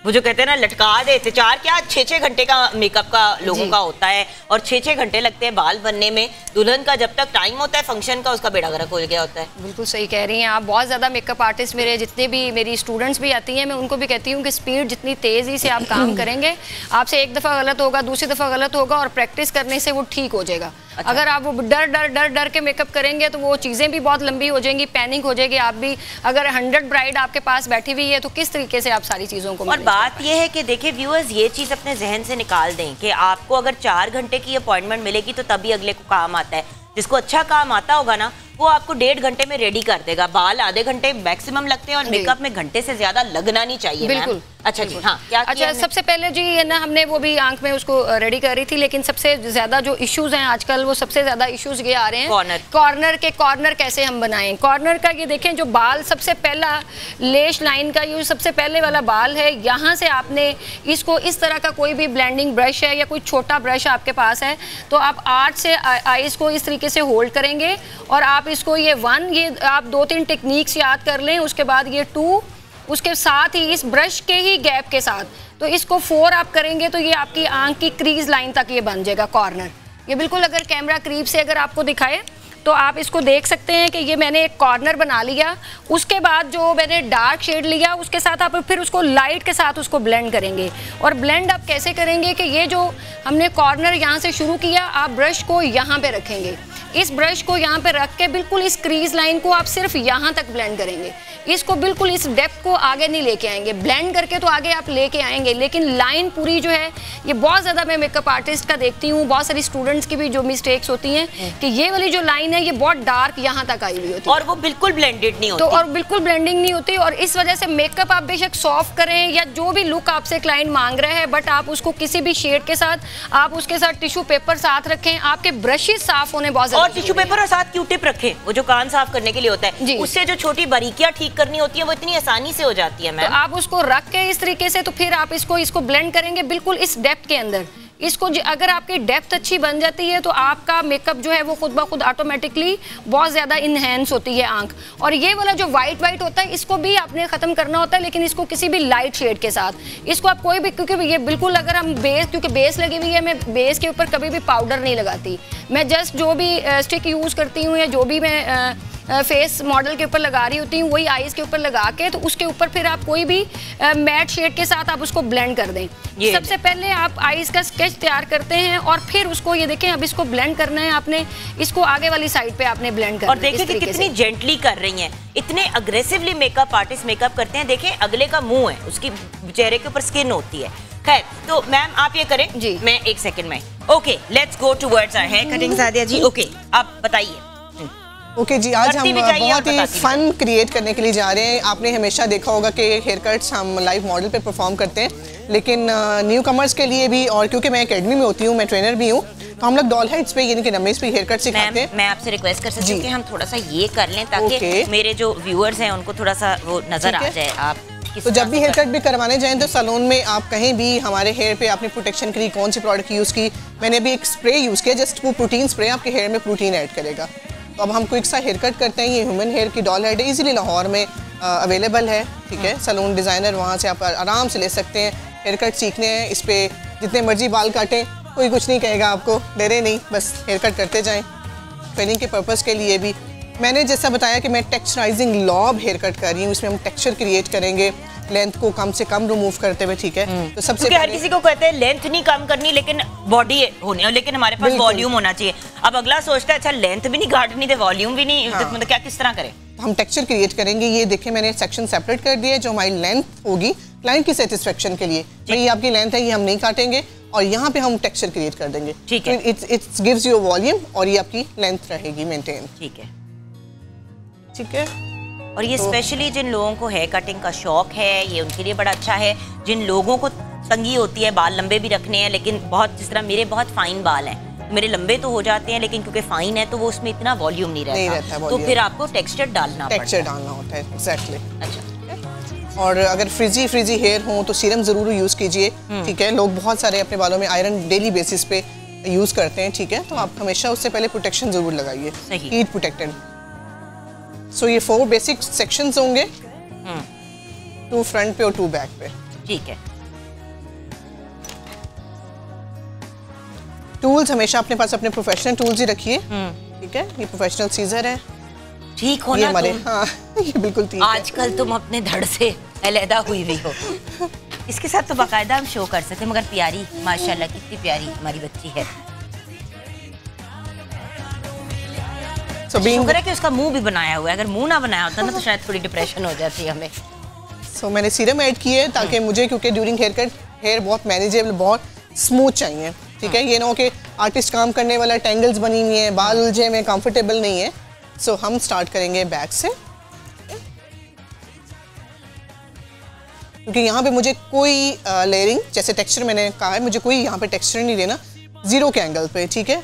वो जो कहते हैं ना लटका देते, 4 क्या 6-6 घंटे का मेकअप का लोगों का होता है और 6-6 घंटे लगते हैं बाल बनने में। दुल्हन का जब तक टाइम होता है फंक्शन का, उसका बेड़ा गर्क हो गया होता है। बिल्कुल सही कह रही हैं आप। बहुत ज़्यादा मेकअप आर्टिस्ट मेरे जितने भी मेरी स्टूडेंट्स भी आती हैं, मैं उनको भी कहती हूँ कि स्पीड जितनी तेज़ी से आप काम करेंगे, आपसे एक दफ़ा गलत होगा, दूसरी दफ़ा गलत होगा और प्रैक्टिस करने से वो ठीक हो जाएगा। अच्छा। अगर आप वो डर के मेकअप करेंगे तो वो चीज़ें भी बहुत लंबी हो जाएंगी, पैनिक हो जाएगी। आप भी अगर 100 ब्राइड आपके पास बैठी हुई है तो किस तरीके से आप सारी चीज़ों को। और बात ये है कि देखिए व्यूअर्स, ये चीज़ अपने जहन से निकाल दें कि आपको अगर 4 घंटे की अपॉइंटमेंट मिलेगी तो तभी अगले को काम आता है। जिसको अच्छा काम आता होगा ना, वो आपको 1.5 घंटे में रेडी कर देगा। बाल आधे घंटे मैक्सिमम लगते हैं और मेकअप में घंटे से ज्यादा लगना नहीं चाहिए। बिल्कुल। अच्छा जी, हाँ क्या अच्छा, सबसे पहले जी है ना, हमने वो भी आंख में उसको रेडी कर रही थी, लेकिन सबसे ज्यादा जो इश्यूज हैं आजकल, वो सबसे ज्यादा इश्यूज ये आ रहे हैं कॉर्नर कैसे हम बनाएं। कॉर्नर का ये देखें, जो बाल सबसे पहला लेश लाइन का ये सबसे पहले वाला बाल है, यहाँ से आपने इसको इस तरह का कोई भी ब्लेंडिंग ब्रश है या कोई छोटा ब्रश आपके पास है तो आप 8 से आईज को इस तरीके से होल्ड करेंगे और आप इसको ये 1, ये आप 2-3 टेक्निक्स याद कर लें, उसके बाद ये 2, उसके साथ ही इस ब्रश के ही गैप के साथ, तो इसको 4 आप करेंगे तो ये आपकी आंख की क्रीज लाइन तक ये बन जाएगा कॉर्नर। ये बिल्कुल अगर कैमरा करीब से अगर आपको दिखाए तो आप इसको देख सकते हैं कि ये मैंने एक कॉर्नर बना लिया। उसके बाद जो मैंने डार्क शेड लिया उसके साथ आप फिर उसको लाइट के साथ उसको ब्लेंड करेंगे। और ब्लेंड आप कैसे करेंगे कि ये जो हमने कॉर्नर यहाँ से शुरू किया, आप ब्रश को यहाँ पे रखेंगे, इस ब्रश को यहाँ पे रख के बिल्कुल इस क्रीज लाइन को आप सिर्फ यहाँ तक ब्लेंड करेंगे। इसको बिल्कुल इस डेप्थ को आगे नहीं लेके आएंगे। ब्लेंड करके तो आगे आप लेके आएंगे, लेकिन लाइन पूरी जो है, ये बहुत ज़्यादा मैं मेकअप आर्टिस्ट का देखती हूँ, बहुत सारी स्टूडेंट्स की भी जो मिस्टेक्स होती हैं कि ये वाली जो लाइन है ये बहुत डार्क यहाँ तक आई हुई होती है और वो बिल्कुल ब्लेंडेड नहीं होती, तो और बिल्कुल ब्लेंडिंग नहीं होती। और इस वजह से मेकअप आप बेशक सॉफ्ट करें या जो भी लुक आपसे क्लाइंट मांग रहा है, बट आप उसको किसी भी शेड के साथ, आप उसके साथ टिश्यू पेपर साथ रखें, आपके ब्रशेस साफ होने बहुत ज़्यादा और टिश्यू पेपर और साथ क्यू-टिप रखें, वो जो कान साफ करने के लिए होता है, उससे जो छोटी बारीकियां ठीक करनी होती है वो इतनी आसानी से हो जाती है मैम। तो आप उसको रख के इस तरीके से, तो फिर आप इसको ब्लेंड करेंगे बिल्कुल इस डेप्थ के अंदर। इसको अगर आपकी डेप्थ अच्छी बन जाती है तो आपका मेकअप जो है वो खुद ब खुद ऑटोमेटिकली बहुत ज़्यादा इनहेंस होती है आंख। और ये वाला जो वाइट होता है इसको भी आपने ख़त्म करना होता है, लेकिन इसको किसी भी लाइट शेड के साथ। इसको आप कोई भी, क्योंकि ये बिल्कुल अगर हम क्योंकि बेस लगी हुई है, मैं बेस के ऊपर कभी भी पाउडर नहीं लगाती। मैं जस्ट जो भी स्टिक यूज़ करती हूँ या जो भी मैं फेस मॉडल के ऊपर लगा रही होती हूँ वही आईज के ऊपर लगा के, तो उसके ऊपर फिर आप कोई भी मैट शेड के साथ आप उसको ब्लेंड कर दें। सबसे पहले आप आईज का स्केच तैयार करते हैं और फिर उसको, ये देखें अब इसको ब्लेंड करना है आपने, इसको आगे वाली साइड पे आपने ब्लेंड करना है। और देखिए कि कितनी जेंटली कर रही हैं। इतने अग्रेसिवली मेकअप आर्टिस्ट मेकअप करते हैं। देखें अगले का मुंह है, उसकी चेहरे के ऊपर स्किन होती है। खैर, तो मैम आप ये करें जी, मैं एक सेकंड में। Okay, let's go towards our hair cutting Sadia ji. Okay, आप बताइए। ओके जी, आज हम बहुत ही फन क्रिएट करने के लिए जा रहे हैं। आपने हमेशा देखा होगा कि हेयर कट्स हम लाइव मॉडल पे परफॉर्म करते हैं, लेकिन न्यू कमर्स के लिए भी, और क्योंकि मैं एकेडमी में होती हूँ, मैं ट्रेनर भी हूँ, तो हम लोग डॉल हेड्स पे यानी कि नमेज पे हेयर कट सिखाते हैं। मैं आपसे रिक्वेस्ट कर सकती हूँ कि हम थोड़ा सा ये कर लें ताकि मेरे जो व्यूअर्स हैं उनको थोड़ा सा वो नजर आ जाए। आप तो जब भी हेयर कट भी करवाने जाएं तो सैलून में आप कहीं भी हमारे हेयर पे आपने प्रोटेक्शन के लिए कौन सी प्रोडक्ट यूज़ की, मैंने अभी एक स्प्रे यूज़ किया, जस्ट वो प्रोटीन स्प्रे आपके हेयर में प्रोटीन ऐड करेगा। तो अब हम क्विक सा हेयर कट करते हैं। ये ह्यूमन हेयर की डॉल हेड इजीली लाहौर में अवेलेबल है, ठीक है। सैलून डिज़ाइनर वहाँ से आप आराम से ले सकते हैं। हेयर कट सीखने हैं, इस पर जितने मर्जी बाल काटें, कोई कुछ नहीं कहेगा आपको, डरे नहीं, बस हेयर कट करते जाएँ। ट्रेनिंग के पर्पज़ के लिए भी मैंने जैसा बताया कि मैं टेक्सचराइजिंग लॉब हेयर कट कर रही हूँ। इसमें हम टेक्सचर क्रिएट करेंगे, लेंथ को कम से कम रिमूव करते हुए, ठीक है। तो सबसे हर किसी को कहते हैं लेंथ नहीं कम करनी, लेकिन बॉडी होनी, लेकिन हमारे पास वॉल्यूम होना चाहिए। अब अगला सोचता है अच्छा लेंथ भी नहीं काटनी तो वॉल्यूम भी नहीं, मतलब क्या किस तरह करें? हम टेक्सचर क्रिएट करेंगे। ये देखें मैंने सेक्शन सेपरेट कर दिया है, जो हमारी लेंथ होगी क्लाइंट की सेटिस्फेक्शन के लिए। ये आपकी लेंथ है, ये हम नहीं काटेंगे और यहाँ पे हम टेक्सचर क्रिएट कर देंगे, ठीक है। इट्स गिव्स यू वॉल्यूम और ये आपकी लेंथ रहेगी मेंटेन, ठीक है, ठीक है। और ये स्पेशली जिन लोगों को हेयर कटिंग का शौक है, ये उनके लिए बड़ा अच्छा है। जिन लोगों को तंगी होती है, बाल लंबे भी रखने हैं, लेकिन बहुत, जिस तरह मेरे बहुत फाइन बाल हैं, मेरे लंबे तो हो जाते हैं लेकिन क्योंकि फाइन है तो वो उसमें इतना वॉल्यूम नहीं रहता, तो फिर आपको टेक्सचर डालना होता है। एग्जैक्टली। अच्छा। और अगर फ्रिजी हेयर हो तो सीरम जरूर यूज कीजिए, ठीक है। लोग बहुत सारे अपने बालों में आयरन डेली बेसिस पे यूज करते हैं, ठीक है। तो आप हमेशा उससे पहले प्रोटेक्शन जरूर लगाइए, हीट प्रोटेक्टेड। सो ये 4 बेसिक सेक्शंस होंगे, 2 फ्रंट पे और 2 बैक पे, ठीक है। टूल्स हमेशा अपने पास अपने प्रोफेशनल टूल्स ही रखिए, ठीक है। ये प्रोफेशनल सीजर है, ठीक हो ना हमारे, हाँ ये बिल्कुल ठीक है। आजकल तुम अपने धड़ से अलहदा हुई हुई हो। इसके साथ तो बाकायदा हम शो कर सकते, मगर प्यारी, माशाल्लाह कितनी प्यारी हमारी बच्ची है। शुक्र है कि उसका मुंह भी बनाया हुआ है, अगर मुंह ना बनाया होता ना तो शायद थोड़ी डिप्रेशन हो जाती हमें। मैंने सीरम ऐड किए है ताकि मुझे, क्योंकि ड्यूरिंग हेयर कट हेयर बहुत मैनेजेबल, बहुत स्मूथ चाहिए, ठीक है। ये ना हो कि आर्टिस्ट काम करने वाला टेंगल्स बनी हुई है, बाल उलझे में कंफर्टेबल नहीं है। सो हम स्टार्ट करेंगे बैक से, क्योंकि यहाँ पे मुझे कोई लेयरिंग, जैसे टेक्सचर मैंने कहा है, मुझे कोई यहाँ पे टेक्सचर नहीं देना, 0 के एंगल पे, ठीक है।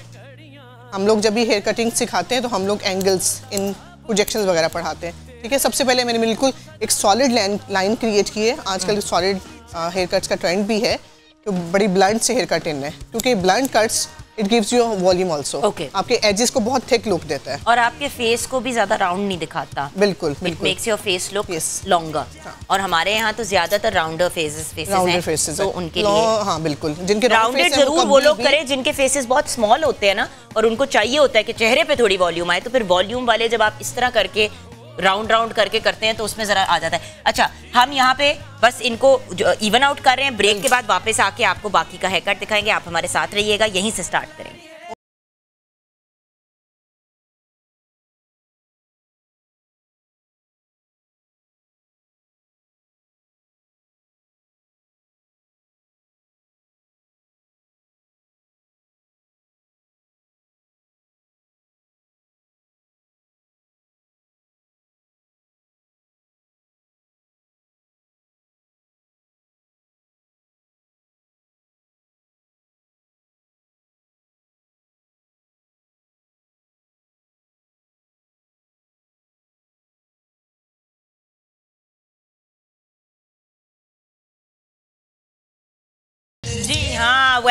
हम लोग जब भी हेयर कटिंग सिखाते हैं तो हम लोग एंगल्स, इन प्रोजेक्शंस वगैरह पढ़ाते हैं, ठीक है। सबसे पहले मैंने बिल्कुल एक सॉलिड लाइन क्रिएट की है। आजकल सॉलिड हेयर कट्स का ट्रेंड भी है, तो बड़ी ब्लंट से हेयर कट इन है, क्योंकि blunt cuts it gives you volume also, आपके एजेस को बहुत थिक लुक देता है और आपके फेस को भी ज्यादा राउंड नहीं दिखाता। बिल्कुल, it makes your face look longer. और हमारे यहाँ तो ज्यादातर राउंडर फेसेस हैं, तो उनके लिए हाँ बिल्कुल, जिनके राउंडेड जरूर वो लोग करें जिनके फेसेस बहुत स्मॉल होते हैं ना, और उनको चाहिए होता है कि चेहरे पे थोड़ी वॉल्यूम आए, तो फिर वॉल्यूम वाले जब आप इस तरह करके राउंड करके करते हैं तो उसमें जरा आ जाता है। अच्छा, हम यहाँ पे बस इनको इवन आउट कर रहे हैं। ब्रेक के बाद वापस आके आपको बाकी का हेयर कट दिखाएंगे। आप हमारे साथ रहिएगा, यहीं से स्टार्ट करेंगे।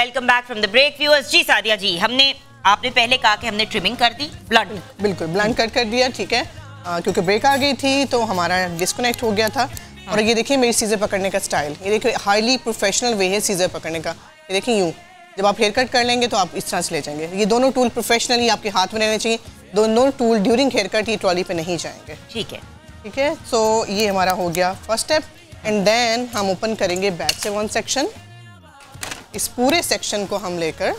Welcome back from the break viewers. जी सादिया जी, आपने पहले कहा कि हमने ट्रिमिंग कर दी, ब्लंट। बिल्कुल ब्लंट कट कर दिया, ठीक है। क्योंकि ब्रेक आ गई थी तो हमारा डिस्कनेक्ट हो गया था। और ये देखिए मेरी सीजर पकड़ने का स्टाइल, ये देखिए हाईली प्रोफेशनल वे है सीजर पकड़ने का। ये देखिए यूँ, जब आप हेयर कट कर लेंगे तो आप इस तरह से ले जाएंगे। ये दोनों टूल प्रोफेशनली आपके हाथ में रहने चाहिए, दोनों टूल ड्यूरिंग हेयर कट ये ट्रॉली पे नहीं जाएंगे। ठीक है, ठीक है। सो ये हमारा हो गया फर्स्ट स्टेप, एंड देन हम ओपन करेंगे बैक से वन सेक्शन। इस पूरे सेक्शन को हम लेकर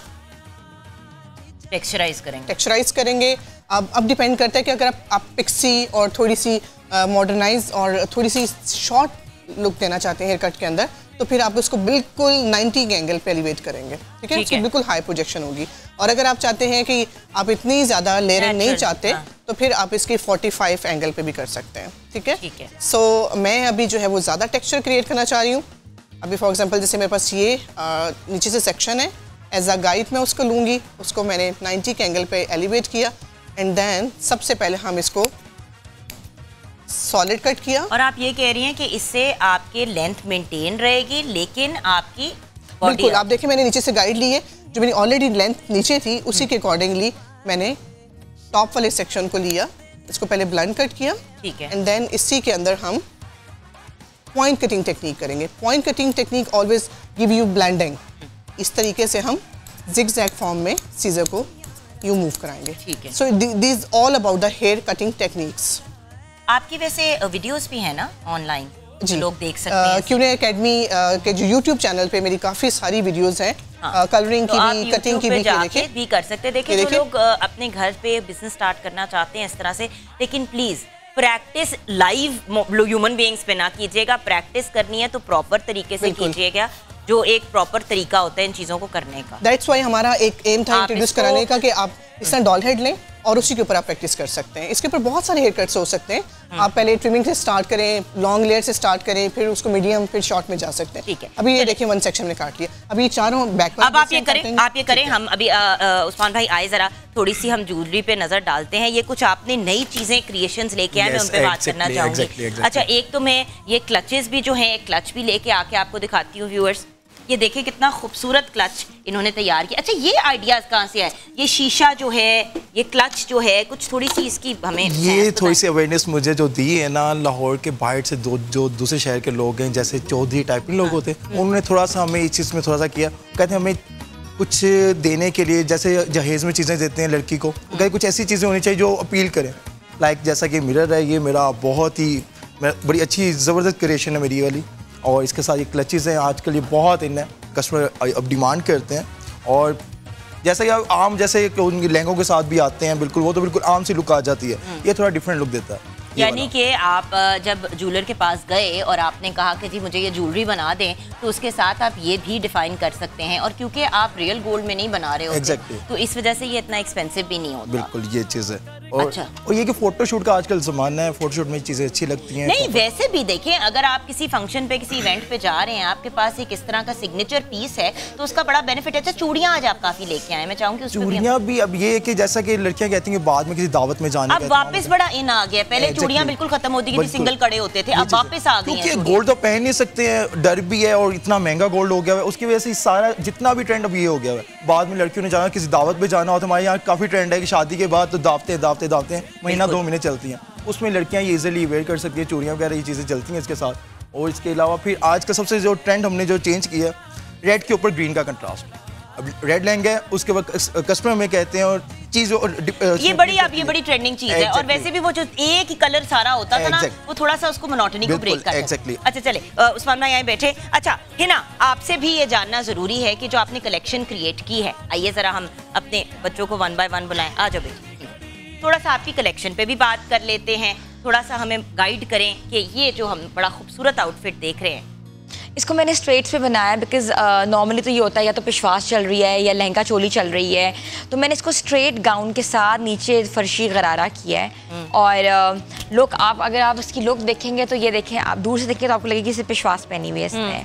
टेक्सचराइज करेंगे। अब डिपेंड करता है कि अगर आप पिक्सी और थोड़ी सी मॉडर्नाइज और थोड़ी सी शॉर्ट लुक देना चाहते हैं हेयर कट के अंदर, तो फिर आप उसको बिल्कुल 90 के एंगल पे एलिवेट करेंगे, ठीक है। तो बिल्कुल हाई प्रोजेक्शन होगी। और अगर आप चाहते हैं कि आप इतनी ज़्यादा लेयरिंग नहीं चाहते, तो फिर आप इसकी 45 एंगल पे भी कर सकते हैं, ठीक है। सो मैं अभी जो है वो ज़्यादा टेक्सचर क्रिएट करना चाह रही हूँ। अभी फॉर एग्जांपल जैसे मेरे पास ये नीचे से सेक्शन है, एज अ गाइड मैं उसको लूँगी, उसको मैंने 90 के एंगल पे एलिवेट किया, एंड देन सबसे पहले हम इसको सॉलिड कट किया। और आप ये कह रही हैं कि इससे आपकी लेंथ मेंटेन रहेगी, लेकिन आपकी बिल्कुल, आप देखिए मैंने नीचे से गाइड ली है, जो मेरी ऑलरेडी लेंथ नीचे थी उसी के अकॉर्डिंगली मैंने टॉप वाले सेक्शन को लिया, इसको पहले ब्लंट कट किया, ठीक है। एंड देन इसी के अंदर हम पॉइंट कटिंग टेक्निक करेंगे। Point cutting technique always give you blending. इस तरीके से हम जिगजैग फॉर्म में सीजर को यूं मूव कराएंगे, ठीक है। So this all about the hair cutting techniques. आपकी वैसे वीडियोस भी हैं ना ऑनलाइन, जो लोग देख सकते हैं? क्यूने एकेडमी के जो यूट्यूब चैनल पे मेरी काफ़ी सारी वीडियोस हैं, कलरिंग की भी, कटिंग की भी, जाके भी कर सकते हैं। देखिए, जो लोग अपने घर पे बिजनेस स्टार्ट करना चाहते हैं इस तरह से, लेकिन please practice live human beings पे ना कीजिएगा। प्रैक्टिस करनी है तो प्रॉपर तरीके से कीजिएगा, जो एक प्रॉपर तरीका होता है इन चीजों को करने का। दैट्स व्हाई हमारा एक एम था इंट्रोड्यूस कराने का कि आप इस तरह डॉल हेड लें और उसी के ऊपर आप प्रैक्टिस कर सकते हैं। इसके ऊपर बहुत सारे हेयर कट्स हो सकते हैं। आप पहले ट्रिमिंग से स्टार्ट करें, लॉन्ग लेयर से स्टार्ट करें, फिर उसको मीडियम, फिर शॉर्ट में जा सकते हैं। ठीक है। अभी ये देखिए वन सेक्शन में काट लिया, अभी चारों बैक। अब आप ये करें हम अभी उस्मान भाई आए, जरा थोड़ी सी हम ज्वेलरी पे नजर डालते हैं। ये कुछ आपने नई चीजें क्रिएशंस लेके आए, मैं उन पे बात करना चाहूंगी। अच्छा, एक तो मैं ये क्लचेस भी जो है, क्लच भी लेके आके आपको दिखाती हूँ व्यूअर्स। ये देखिए कितना खूबसूरत क्लच इन्होंने तैयार किया। अच्छा, ये आइडियाज कहाँ से है? ये शीशा जो है, ये क्लच जो है, कुछ थोड़ी सी इसकी हमें ये थोड़ी सी अवेयरनेस मुझे जो दी है ना, लाहौर के बाहर से जो दूसरे शहर के लोग हैं, जैसे चौधरी टाइप के लोग होते हैं, उन्होंने थोड़ा सा हमें इस चीज़ में थोड़ा सा किया। कहते हैं हमें कुछ देने के लिए, जैसे जहेज़ में चीज़ें देते हैं लड़की को, कहते कुछ ऐसी चीज़ें होनी चाहिए जो अपील करें। लाइक जैसा कि मिरर है, ये मेरा बहुत ही बड़ी अच्छी ज़बरदस्त क्रिएशन है मेरी वाली। और इसके साथ ये क्लचेस हैं, आजकल ये बहुत इन है, कस्टमर अब डिमांड करते हैं। और जैसे कि आम जैसे लहंगों के साथ भी आते हैं, बिल्कुल वो तो बिल्कुल आम सी लुक आ जाती है, ये थोड़ा डिफरेंट लुक देता है। यानी कि आप जब ज्वेलर के पास गए और आपने कहा कि जी मुझे ये ज्वेलरी बना दें, तो उसके साथ आप ये भी डिफाइन कर सकते हैं। और क्योंकि आप रियल गोल्ड में नहीं बना रहे होते, तो इस वजह से ये इतना एक्सपेंसिव भी नहीं होता। बिल्कुल, ये चीज़ है। और ये कि फोटोशूट का आजकल ज़माना है, फोटोशूट में चीज़ें अच्छी लगती हैं। नहीं, वैसे भी देखें, अगर आप किसी फंक्शन पे, किसी इवेंट पे जा रहे हैं, आपके पास एक इस तरह का सिग्नेचर पीस है, तो उसका बड़ा बेनिफिट है। अच्छा, चूड़ियां आज आप काफी लेके आए, मैं चाहूंगी चूड़ियां भी। अब ये कि जैसा कि लड़कियां कहती हैं बाद में किसी दावत में जाने, अब वापस बड़ा इन आ गया। पहले चूड़ियां बिल्कुल खत्म होती थी, सिंगल कड़े होते थे, अब वापस आ गई हैं। गोल्ड तो पहन नहीं सकते हैं, डर भी है, और इतना महंगा गोल्ड हो गया है, उसकी वजह से सारा जितना भी ट्रेंड अब ये हो गया है। बाद में लड़कियों ने जाना, किसी दावत पे जाना हो, तो हमारे यहाँ काफी ट्रेंड है कि शादी के बाद तो दावतें महीना 2 महीने चलती हैं, उसमें लड़कियां ये इजीली वेयर कर सकती है, चूड़ियां वगैरह ये चीज़ें चलती हैं इसके साथ। और इसके अलावा फिर आज का सबसे जो ट्रेंड हमने जो चेंज किया, रेड के ऊपर ग्रीन का कंट्रास्ट। अब रेड लहंगा है, उसके बाद कस्टमर में कहते हैं, और चीज़ ये बड़ी ट्रेंडिंग चीज है। और वैसे भी वो जो एक ही कलर सारा होता था ना, वो थोड़ा सा उसको मोनोटनी को ब्रेक करता है। अच्छा, चले उस्मान भाई यहाँ बैठे। अच्छा हिना, आपसे भी ये जानना जरूरी है कि जो आपने कलेक्शन क्रिएट की है, आइए जरा हम अपने बच्चों को 1 बाय 1 बुलाएं। आ जाओ बेटी, थोड़ा सा आपकी कलेक्शन पे भी बात कर लेते हैं, थोड़ा सा हमें गाइड करें कि ये जो हम बड़ा खूबसूरत आउटफिट देख रहे हैं, इसको मैंने स्ट्रेट्स पे बनाया बिकॉज नॉर्मली तो ये होता है या तो पिशवास चल रही है या लहंगा चोली चल रही है, तो मैंने इसको स्ट्रेट गाउन के साथ नीचे फर्शी गरारा किया है। और लुक अगर आप इसकी लुक देखेंगे तो ये देखें, आप दूर से देखें तो आपको लगेगी इसे पिशवास पहनी हुई है इसने,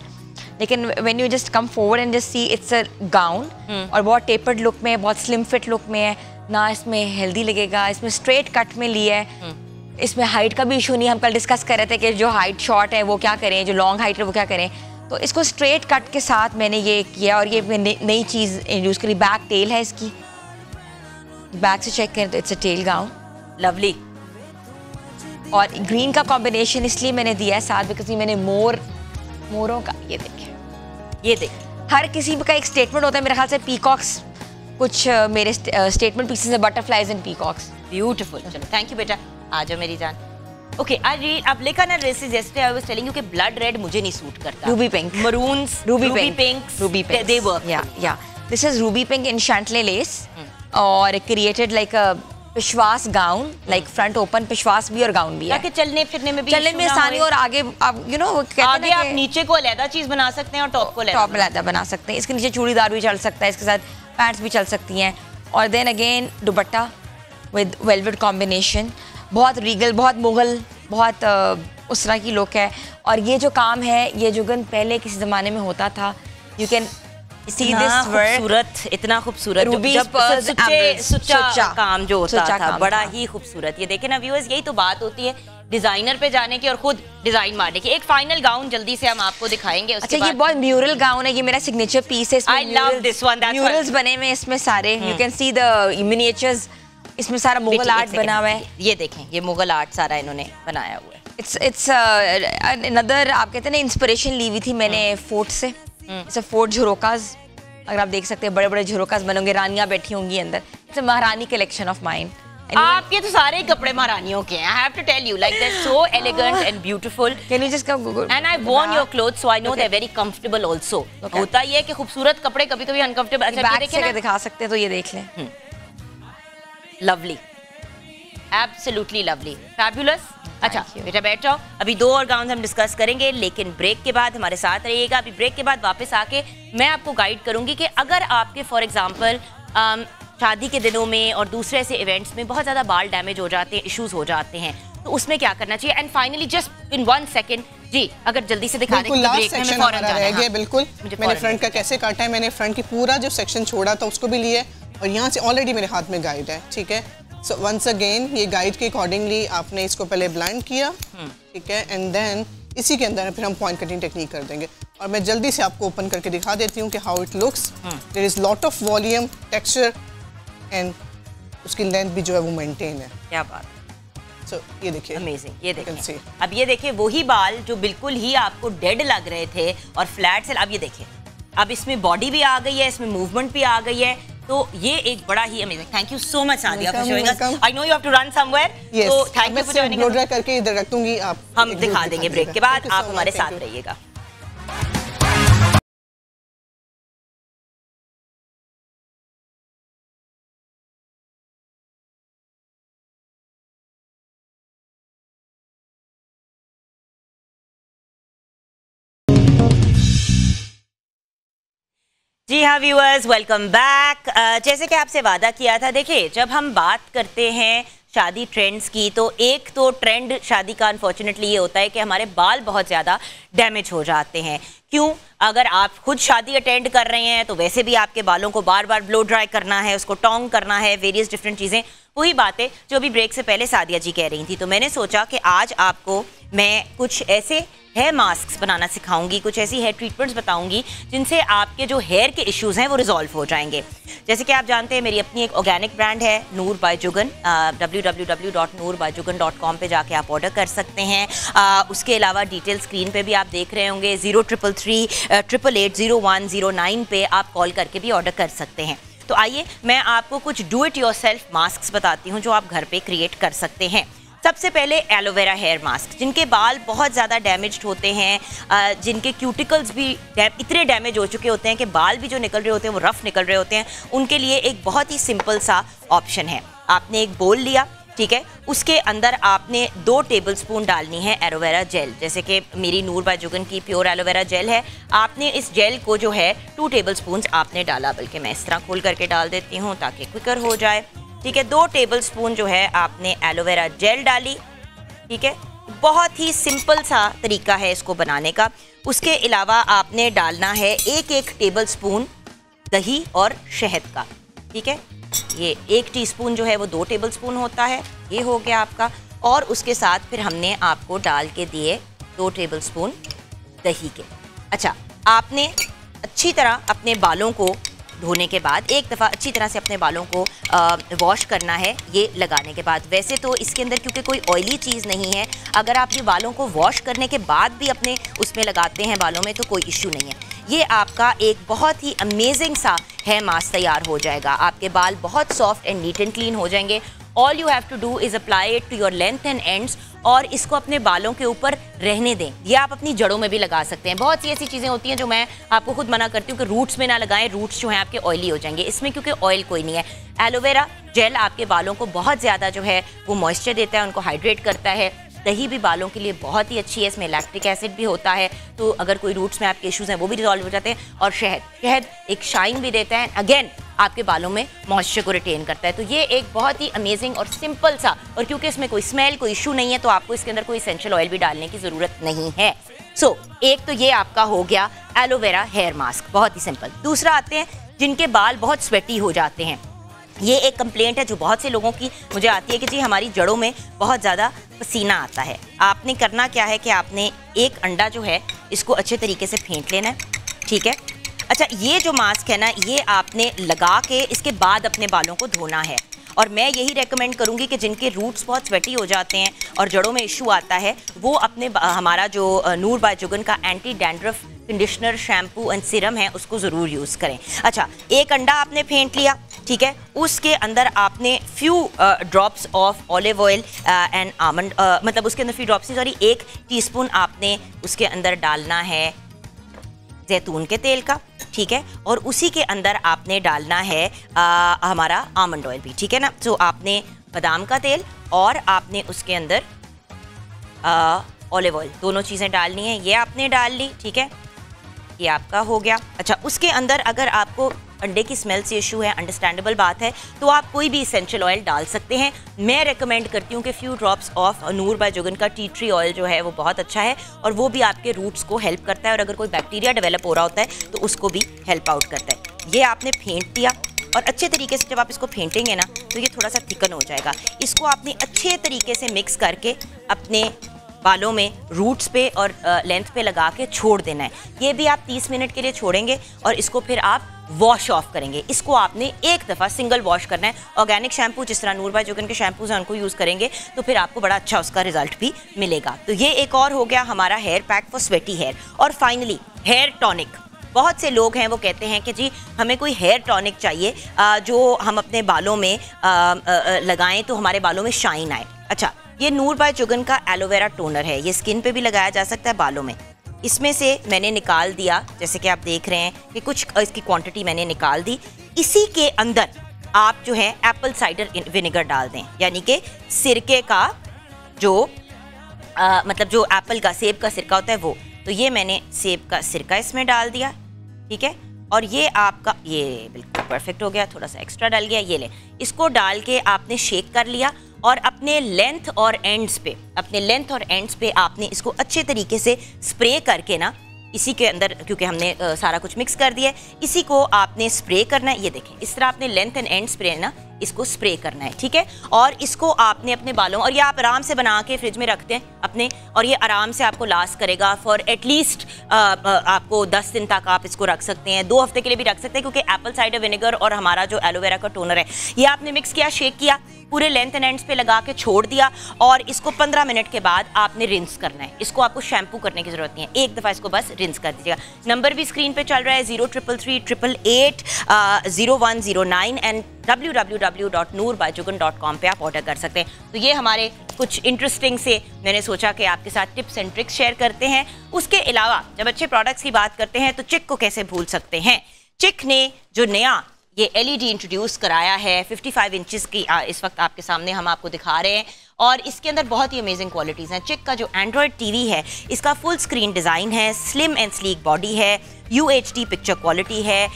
लेकिन when you just come forward and just see it's a gown, और बहुत टेपर्ड लुक में, बहुत स्लिम फिट लुक में है ना, इसमें हेल्दी लगेगा। इसमें स्ट्रेट कट में लिया है, इसमें हाइट का भी इशू नहीं। हम कल डिस्कस कर रहे थे कि जो हाइट शॉर्ट है वो क्या करें, जो लॉन्ग हाइट है वो क्या करें। तो इसको स्ट्रेट कट के साथ मैंने ये किया और ये नई चीज़ इंट्रोड्यूस करी। बैक टेल है इसकी, बैक से चेक करें तो it's a tail gown. Lovely. और ग्रीन का कॉम्बिनेशन इसलिए मैंने दिया है साथ बिकॉज ये मैंने मोरों का, ये देखिए हर किसी का एक स्टेटमेंट होता है। मेरे ख्याल से पीकॉक्स कुछ मेरे स्टेटमेंट पीसेस है, बटरफ्लाइज एंड पीकॉक्स। ब्यूटीफुल। चलो थैंक यू बेटा, आ जाओ मेरी जान। ओके अब लिखा ना dresses yesterday I was telling you कि ब्लड रेड मुझे नहीं सूट करता। Ruby pink, maroons, ruby pink, they work। Yeah this is ruby pink in chantilly lace और created like a peshwas gown, like front open peshwas भी और गाउन भी है, ताकि चलने फिरने में भी चलने में आसानी और आगे आप यू नो आगे आप नीचे को अलग चीज बना सकते हैं और टॉप को अलग बना सकते हैं। इसके नीचे चूड़ीदार भी चल सकता है, इसके साथ पैंट्स भी चल सकती हैं। और then again dupatta with velvet combination, बहुत रीगल, बहुत मुगल, बहुत उस तरह की लुक है। और ये जो काम है ये जुगन पहले किसी ज़माने में होता था। यू कैन सी दिस खूबसूरत, इतना खूबसूरत सुच्चा काम जो होता था, बड़ा ही खूबसूरत। ये देखें ना व्यूअर्स, यही तो बात होती है डिजाइनर पे जाने की और खुद डिजाइन मारने की। एक फाइनल गाउन जल्दी से हम आपको दिखाएंगे। अच्छा ये बहुत म्यूरल गाउन है, ये मेरा सिग्नेचर पीस है। I love this one. Murals बने हुए इसमें सारे, you can see the miniatures, इसमें सारा मुगल आर्ट बना हुआ है। ये देखें, ये मुगल आर्ट सारा इन्होंने बनाया हुआ है। इट्स अनदर, आप कहते हैं ना, इंस्पिरेशन ली हुई थी मैंने फोर्ट से। इट्स फोर्ट झरोकाज, अगर आप देख सकते हैं बड़े बड़े झरोकाज बने होंगे, रानियां बैठी होंगी अंदर। इट्स अ महारानी कलेक्शन ऑफ माइन। आपके तो सारे कपड़े महारानियों के हैं। I have to tell you, like they're so elegant and beautiful. Can you just come? And I've worn your clothes, so I know they're very comfortable also. होता ये है कि खूबसूरत कपड़े कभी-कभी uncomfortable। अच्छा ये देखिए ना, दिखा सकते हैं तो ये देख लें। Lovely, absolutely lovely, fabulous. अच्छा बेटा बैठ जाओ, अभी 2 और गाउन हम डिस्कस करेंगे, लेकिन ब्रेक के बाद हमारे साथ रहिएगा। अभी ब्रेक के बाद वापस आके मैं आपको गाइड करूंगी कि अगर आपके फॉर एग्जांपल शादी के दिनों में और दूसरे ऐसे इवेंट्स में बहुत ज़्यादा बाल डैमेज हो जाते हैं, इश्यूज हो जाते हैं, तो उसमें क्या करना चाहिए। And finally just in 1 second जी, अगर जल्दी से दिखा दें तो ब्रेक में फौरन जाना है। बिल्कुल, मैंने फ्रंट का कैसे काटा है, मैंने फ्रंट की पूरा जो सेक्शन छोड़ा था उसको भी लिया और यहाँ से ऑलरेडी मेरे हाथ में गाइड है, ठीक है। सो वंस अगेन ये गाइड के अकॉर्डिंगली आपने इसको पहले ब्लेंड किया, ठीक है, एंड देन इसी के अंदर फिर हम पॉइंट कटिंग टेक्निक कर देंगे। और मैं जल्दी से आपको ओपन करके दिखा देती हूँ कि how it looks. There is lot of volume, texture and उसकी लेंथ भी जो है वो मेंटेन है। क्या बात। So, ये देखिए अमेजिंग। ये देखिए, अब ये देखिए वही बाल जो बिल्कुल ही आपको डेड लग रहे थे और फ्लैट से, अब ये देखिए अब इसमें बॉडी भी आ गई है, इसमें मूवमेंट भी आ गई है। तो ये एक बड़ा ही amazing. Thank you so much Sadiya for showing us. I know you have to run somewhere, तो thank you for joining us. Blow dry करके इधर रख दूंगी, आप हम दिखा देंगे ब्रेक के बाद। आप हमारे साथ रहिएगा। जी हाँ व्यूअर्स, वेलकम बैक। जैसे कि आपसे वादा किया था, देखिए जब हम बात करते हैं शादी ट्रेंड्स की, तो एक तो ट्रेंड शादी का अनफॉर्चुनेटली ये होता है कि हमारे बाल बहुत ज़्यादा डैमेज हो जाते हैं। क्यों? अगर आप खुद शादी अटेंड कर रहे हैं तो वैसे भी आपके बालों को बार बार ब्लो ड्राई करना है, उसको टोंग करना है, वेरियस डिफरेंट चीज़ें, वही बातें जो अभी ब्रेक से पहले सादिया जी कह रही थी। तो मैंने सोचा कि आज आपको मैं कुछ ऐसे हेयर मास्क बनाना सिखाऊंगी, कुछ ऐसी हेयर ट्रीटमेंट्स बताऊंगी जिनसे आपके जो हेयर के इश्यूज हैं वो रिजॉल्व हो जाएंगे। जैसे कि आप जानते हैं मेरी अपनी एक ऑर्गेनिक ब्रांड है नूर बाय जुगन। www.noorbyjugan.com पे जाके आप ऑर्डर कर सकते हैं। उसके अलावा डिटेल स्क्रीन पे भी आप देख रहे होंगे। 0333880109 पे आप कॉल करके भी ऑर्डर कर सकते हैं। तो आइए मैं आपको कुछ डू इट योरसेल्फ मास्क बताती हूँ जो आप घर पे क्रिएट कर सकते हैं। सबसे पहले एलोवेरा हेयर मास्क, जिनके बाल बहुत ज़्यादा डैमेज्ड होते हैं, जिनके क्यूटिकल्स भी इतने डैमेज हो चुके होते हैं कि बाल भी जो निकल रहे होते हैं वो रफ निकल रहे होते हैं, उनके लिए एक बहुत ही सिंपल सा ऑप्शन है। आपने एक बोल लिया, ठीक है, उसके अंदर आपने 2 टेबलस्पून डालनी है एलोवेरा जेल। जैसे कि मेरी नूर बाय जुगन की प्योर एलोवेरा जेल है। आपने इस जेल को जो है 2 टेबलस्पून आपने डाला, बल्कि मैं इस तरह खोल करके डाल देती हूँ ताकि क्विकर हो जाए, ठीक है। 2 टेबलस्पून जो है आपने एलोवेरा जेल डाली, ठीक है। बहुत ही सिंपल सा तरीका है इसको बनाने का। उसके अलावा आपने डालना है 1 टेबलस्पून दही और शहद का, ठीक है। ये 1 टीस्पून जो है वो 2 टेबलस्पून होता है, ये हो गया आपका। और उसके साथ फिर हमने आपको डाल के दिए 2 टेबलस्पून दही के। अच्छा, आपने अच्छी तरह अपने बालों को धोने के बाद एक दफ़ा अच्छी तरह से अपने बालों को वॉश करना है ये लगाने के बाद। वैसे तो इसके अंदर क्योंकि कोई ऑयली चीज़ नहीं है, अगर आप ये बालों को वॉश करने के बाद भी अपने उसमें लगाते हैं बालों में तो कोई इश्यू नहीं है। ये आपका एक बहुत ही अमेजिंग सा हेयर मास्क तैयार हो जाएगा। आपके बाल बहुत soft and neat and clean हो जाएंगे। All you have to do is apply it to your length and ends और इसको अपने बालों के ऊपर रहने दें। ये आप अपनी जड़ों में भी लगा सकते हैं। बहुत सी ऐसी चीज़ें होती हैं जो मैं आपको खुद मना करती हूँ कि रूट्स में ना लगाएं, रूट्स जो हैं आपके ऑयली हो जाएंगे। इसमें क्योंकि ऑयल कोई नहीं है। एलोवेरा जेल आपके बालों को बहुत ज़्यादा जो है वो मॉइस्चर देता है, उनको हाइड्रेट करता है। दही भी बालों के लिए बहुत ही अच्छी है, इसमें लैक्टिक एसिड भी होता है, तो अगर कोई रूट्स में आपके इश्यूज हैं वो भी रिजॉल्व हो जाते हैं। और शहद एक शाइन भी देता है, अगेन आपके बालों में मॉइस्चर को रिटेन करता है। तो ये एक बहुत ही अमेजिंग और सिंपल सा, और क्योंकि इसमें कोई स्मेल कोई इशू नहीं है तो आपको इसके अंदर कोई एसेंशियल ऑयल भी डालने की ज़रूरत नहीं है। सो एक तो ये आपका हो गया एलोवेरा हेयर मास्क, बहुत ही सिंपल। दूसरा आते हैं जिनके बाल बहुत स्वेटी हो जाते हैं। ये एक कंप्लेंट है जो बहुत से लोगों की मुझे आती है कि जी हमारी जड़ों में बहुत ज़्यादा पसीना आता है। आपने करना क्या है कि आपने एक अंडा जो है इसको अच्छे तरीके से फेंट लेना है, ठीक है। अच्छा, ये जो मास्क है ना, ये आपने लगा के इसके बाद अपने बालों को धोना है। और मैं यही रेकमेंड करूंगी कि जिनके रूट्स बहुत स्वेटी हो जाते हैं और जड़ों में इशू आता है वो अपने हमारा जो नूर बाय जुगन का anti dandruff conditioner shampoo and serum है उसको ज़रूर यूज़ करें। अच्छा, एक अंडा आपने फेंट लिया, ठीक है। उसके अंदर आपने few drops of olive oil and almond, मतलब उसके अंदर फ्यू ड्रॉप्स नहीं, सॉरी 1 टीस्पून आपने उसके अंदर डालना है जैतून के तेल का, ठीक है। और उसी के अंदर आपने डालना है हमारा आमंड ऑयल भी, ठीक है ना। तो आपने बादाम का तेल और आपने उसके अंदर ऑलिव ऑयल, दोनों चीज़ें डालनी है। ये आपने डाल ली, ठीक है, ये आपका हो गया। अच्छा, उसके अंदर अगर आपको अंडे की स्मेल से इशू है, अंडरस्टैंडेबल बात है, तो आप कोई भी एसेंशियल ऑयल डाल सकते हैं। मैं रेकमेंड करती हूँ कि few drops of Noor by Jugan का टी ट्री ऑयल जो है वो बहुत अच्छा है और वो भी आपके रूट्स को हेल्प करता है और अगर कोई बैक्टीरिया डेवलप हो रहा होता है तो उसको भी हेल्प आउट करता है। ये आपने फेंट दिया और अच्छे तरीके से जब आप इसको फेंटेंगे ना तो ये थोड़ा सा थिकन हो जाएगा। इसको आपने अच्छे तरीके से मिक्स करके अपने बालों में रूट्स पे और लेंथ पे लगा के छोड़ देना है। ये भी आप 30 मिनट के लिए छोड़ेंगे और इसको फिर आप वॉश ऑफ करेंगे। इसको आपने एक दफ़ा सिंगल वॉश करना है। ऑर्गेनिक शैम्पू जिस तरह नूर बाय जुगन के शैम्पूज हैं उनको यूज़ करेंगे तो फिर आपको बड़ा अच्छा उसका रिजल्ट भी मिलेगा। तो ये एक और हो गया हमारा hair pack for sweaty hair. और फाइनली हेयर टॉनिक। बहुत से लोग हैं वो कहते हैं कि जी हमें कोई हेयर टॉनिक चाहिए जो हम अपने बालों में लगाएं तो हमारे बालों में शाइन आए। अच्छा, ये नूर बाय जुगन का एलोवेरा टोनर है, ये स्किन पे भी लगाया जा सकता है, बालों में। इसमें से मैंने निकाल दिया, जैसे कि आप देख रहे हैं कि कुछ इसकी क्वांटिटी मैंने निकाल दी। इसी के अंदर आप जो है एप्पल साइडर विनेगर डाल दें, यानी कि सिरके का जो मतलब जो एप्पल का सेब का सिरका होता है वो। तो ये मैंने सेब का सिरका इसमें डाल दिया, ठीक है। और ये आपका ये बिल्कुल परफेक्ट हो गया, थोड़ा सा एक्स्ट्रा डाल गया, ये ले। इसको डाल के आपने शेक कर लिया और अपने लेंथ और एंड्स पे आपने इसको अच्छे तरीके से स्प्रे करके ना इसी के अंदर, क्योंकि हमने सारा कुछ मिक्स कर दिया है, इसी को आपने स्प्रे करना है। ये देखें, इस तरह आपने लेंथ एंड एंड स्प्रे ना इसको स्प्रे करना है, ठीक है। और इसको आपने अपने बालों, और ये आप आराम से बना के फ्रिज में रखते हैं अपने, और ये आराम से आपको लास्ट करेगा फॉर एटलीस्ट आपको 10 दिन तक आप इसको रख सकते हैं, 2 हफ्ते के लिए भी रख सकते हैं, क्योंकि एप्पल साइडर विनेगर और हमारा जो एलोवेरा का टोनर है ये आपने मिक्स किया, शेक किया, पूरे लेंथ एंड एंड्स पे लगा के छोड़ दिया और इसको 15 मिनट के बाद आपने रिंस करना है। इसको आपको शैम्पू करने की जरूरत नहीं है, एक दफ़ा इसको बस रिंस कर दीजिएगा। नंबर भी स्क्रीन पे चल रहा है 0333880109 एंड www.noorbyjugan.com पे आप ऑर्डर कर सकते हैं। तो ये हमारे कुछ इंटरेस्टिंग से मैंने सोचा कि आपके साथ टिप्स एंड ट्रिक्स शेयर करते हैं। उसके अलावा जब अच्छे प्रोडक्ट्स की बात करते हैं तो चिक को कैसे भूल सकते हैं। चिक ने जो नया ये LED इंट्रोड्यूस कराया है 55 इंचेस की, इस वक्त आपके सामने हम आपको दिखा रहे हैं, और इसके अंदर बहुत ही अमेजिंग क्वालिटीज़ हैं। चिक का जो एंड्रॉयड टीवी है इसका फुल स्क्रीन डिज़ाइन है, स्लिम एंड स्लीक बॉडी है, UHD पिक्चर क्वालिटी है,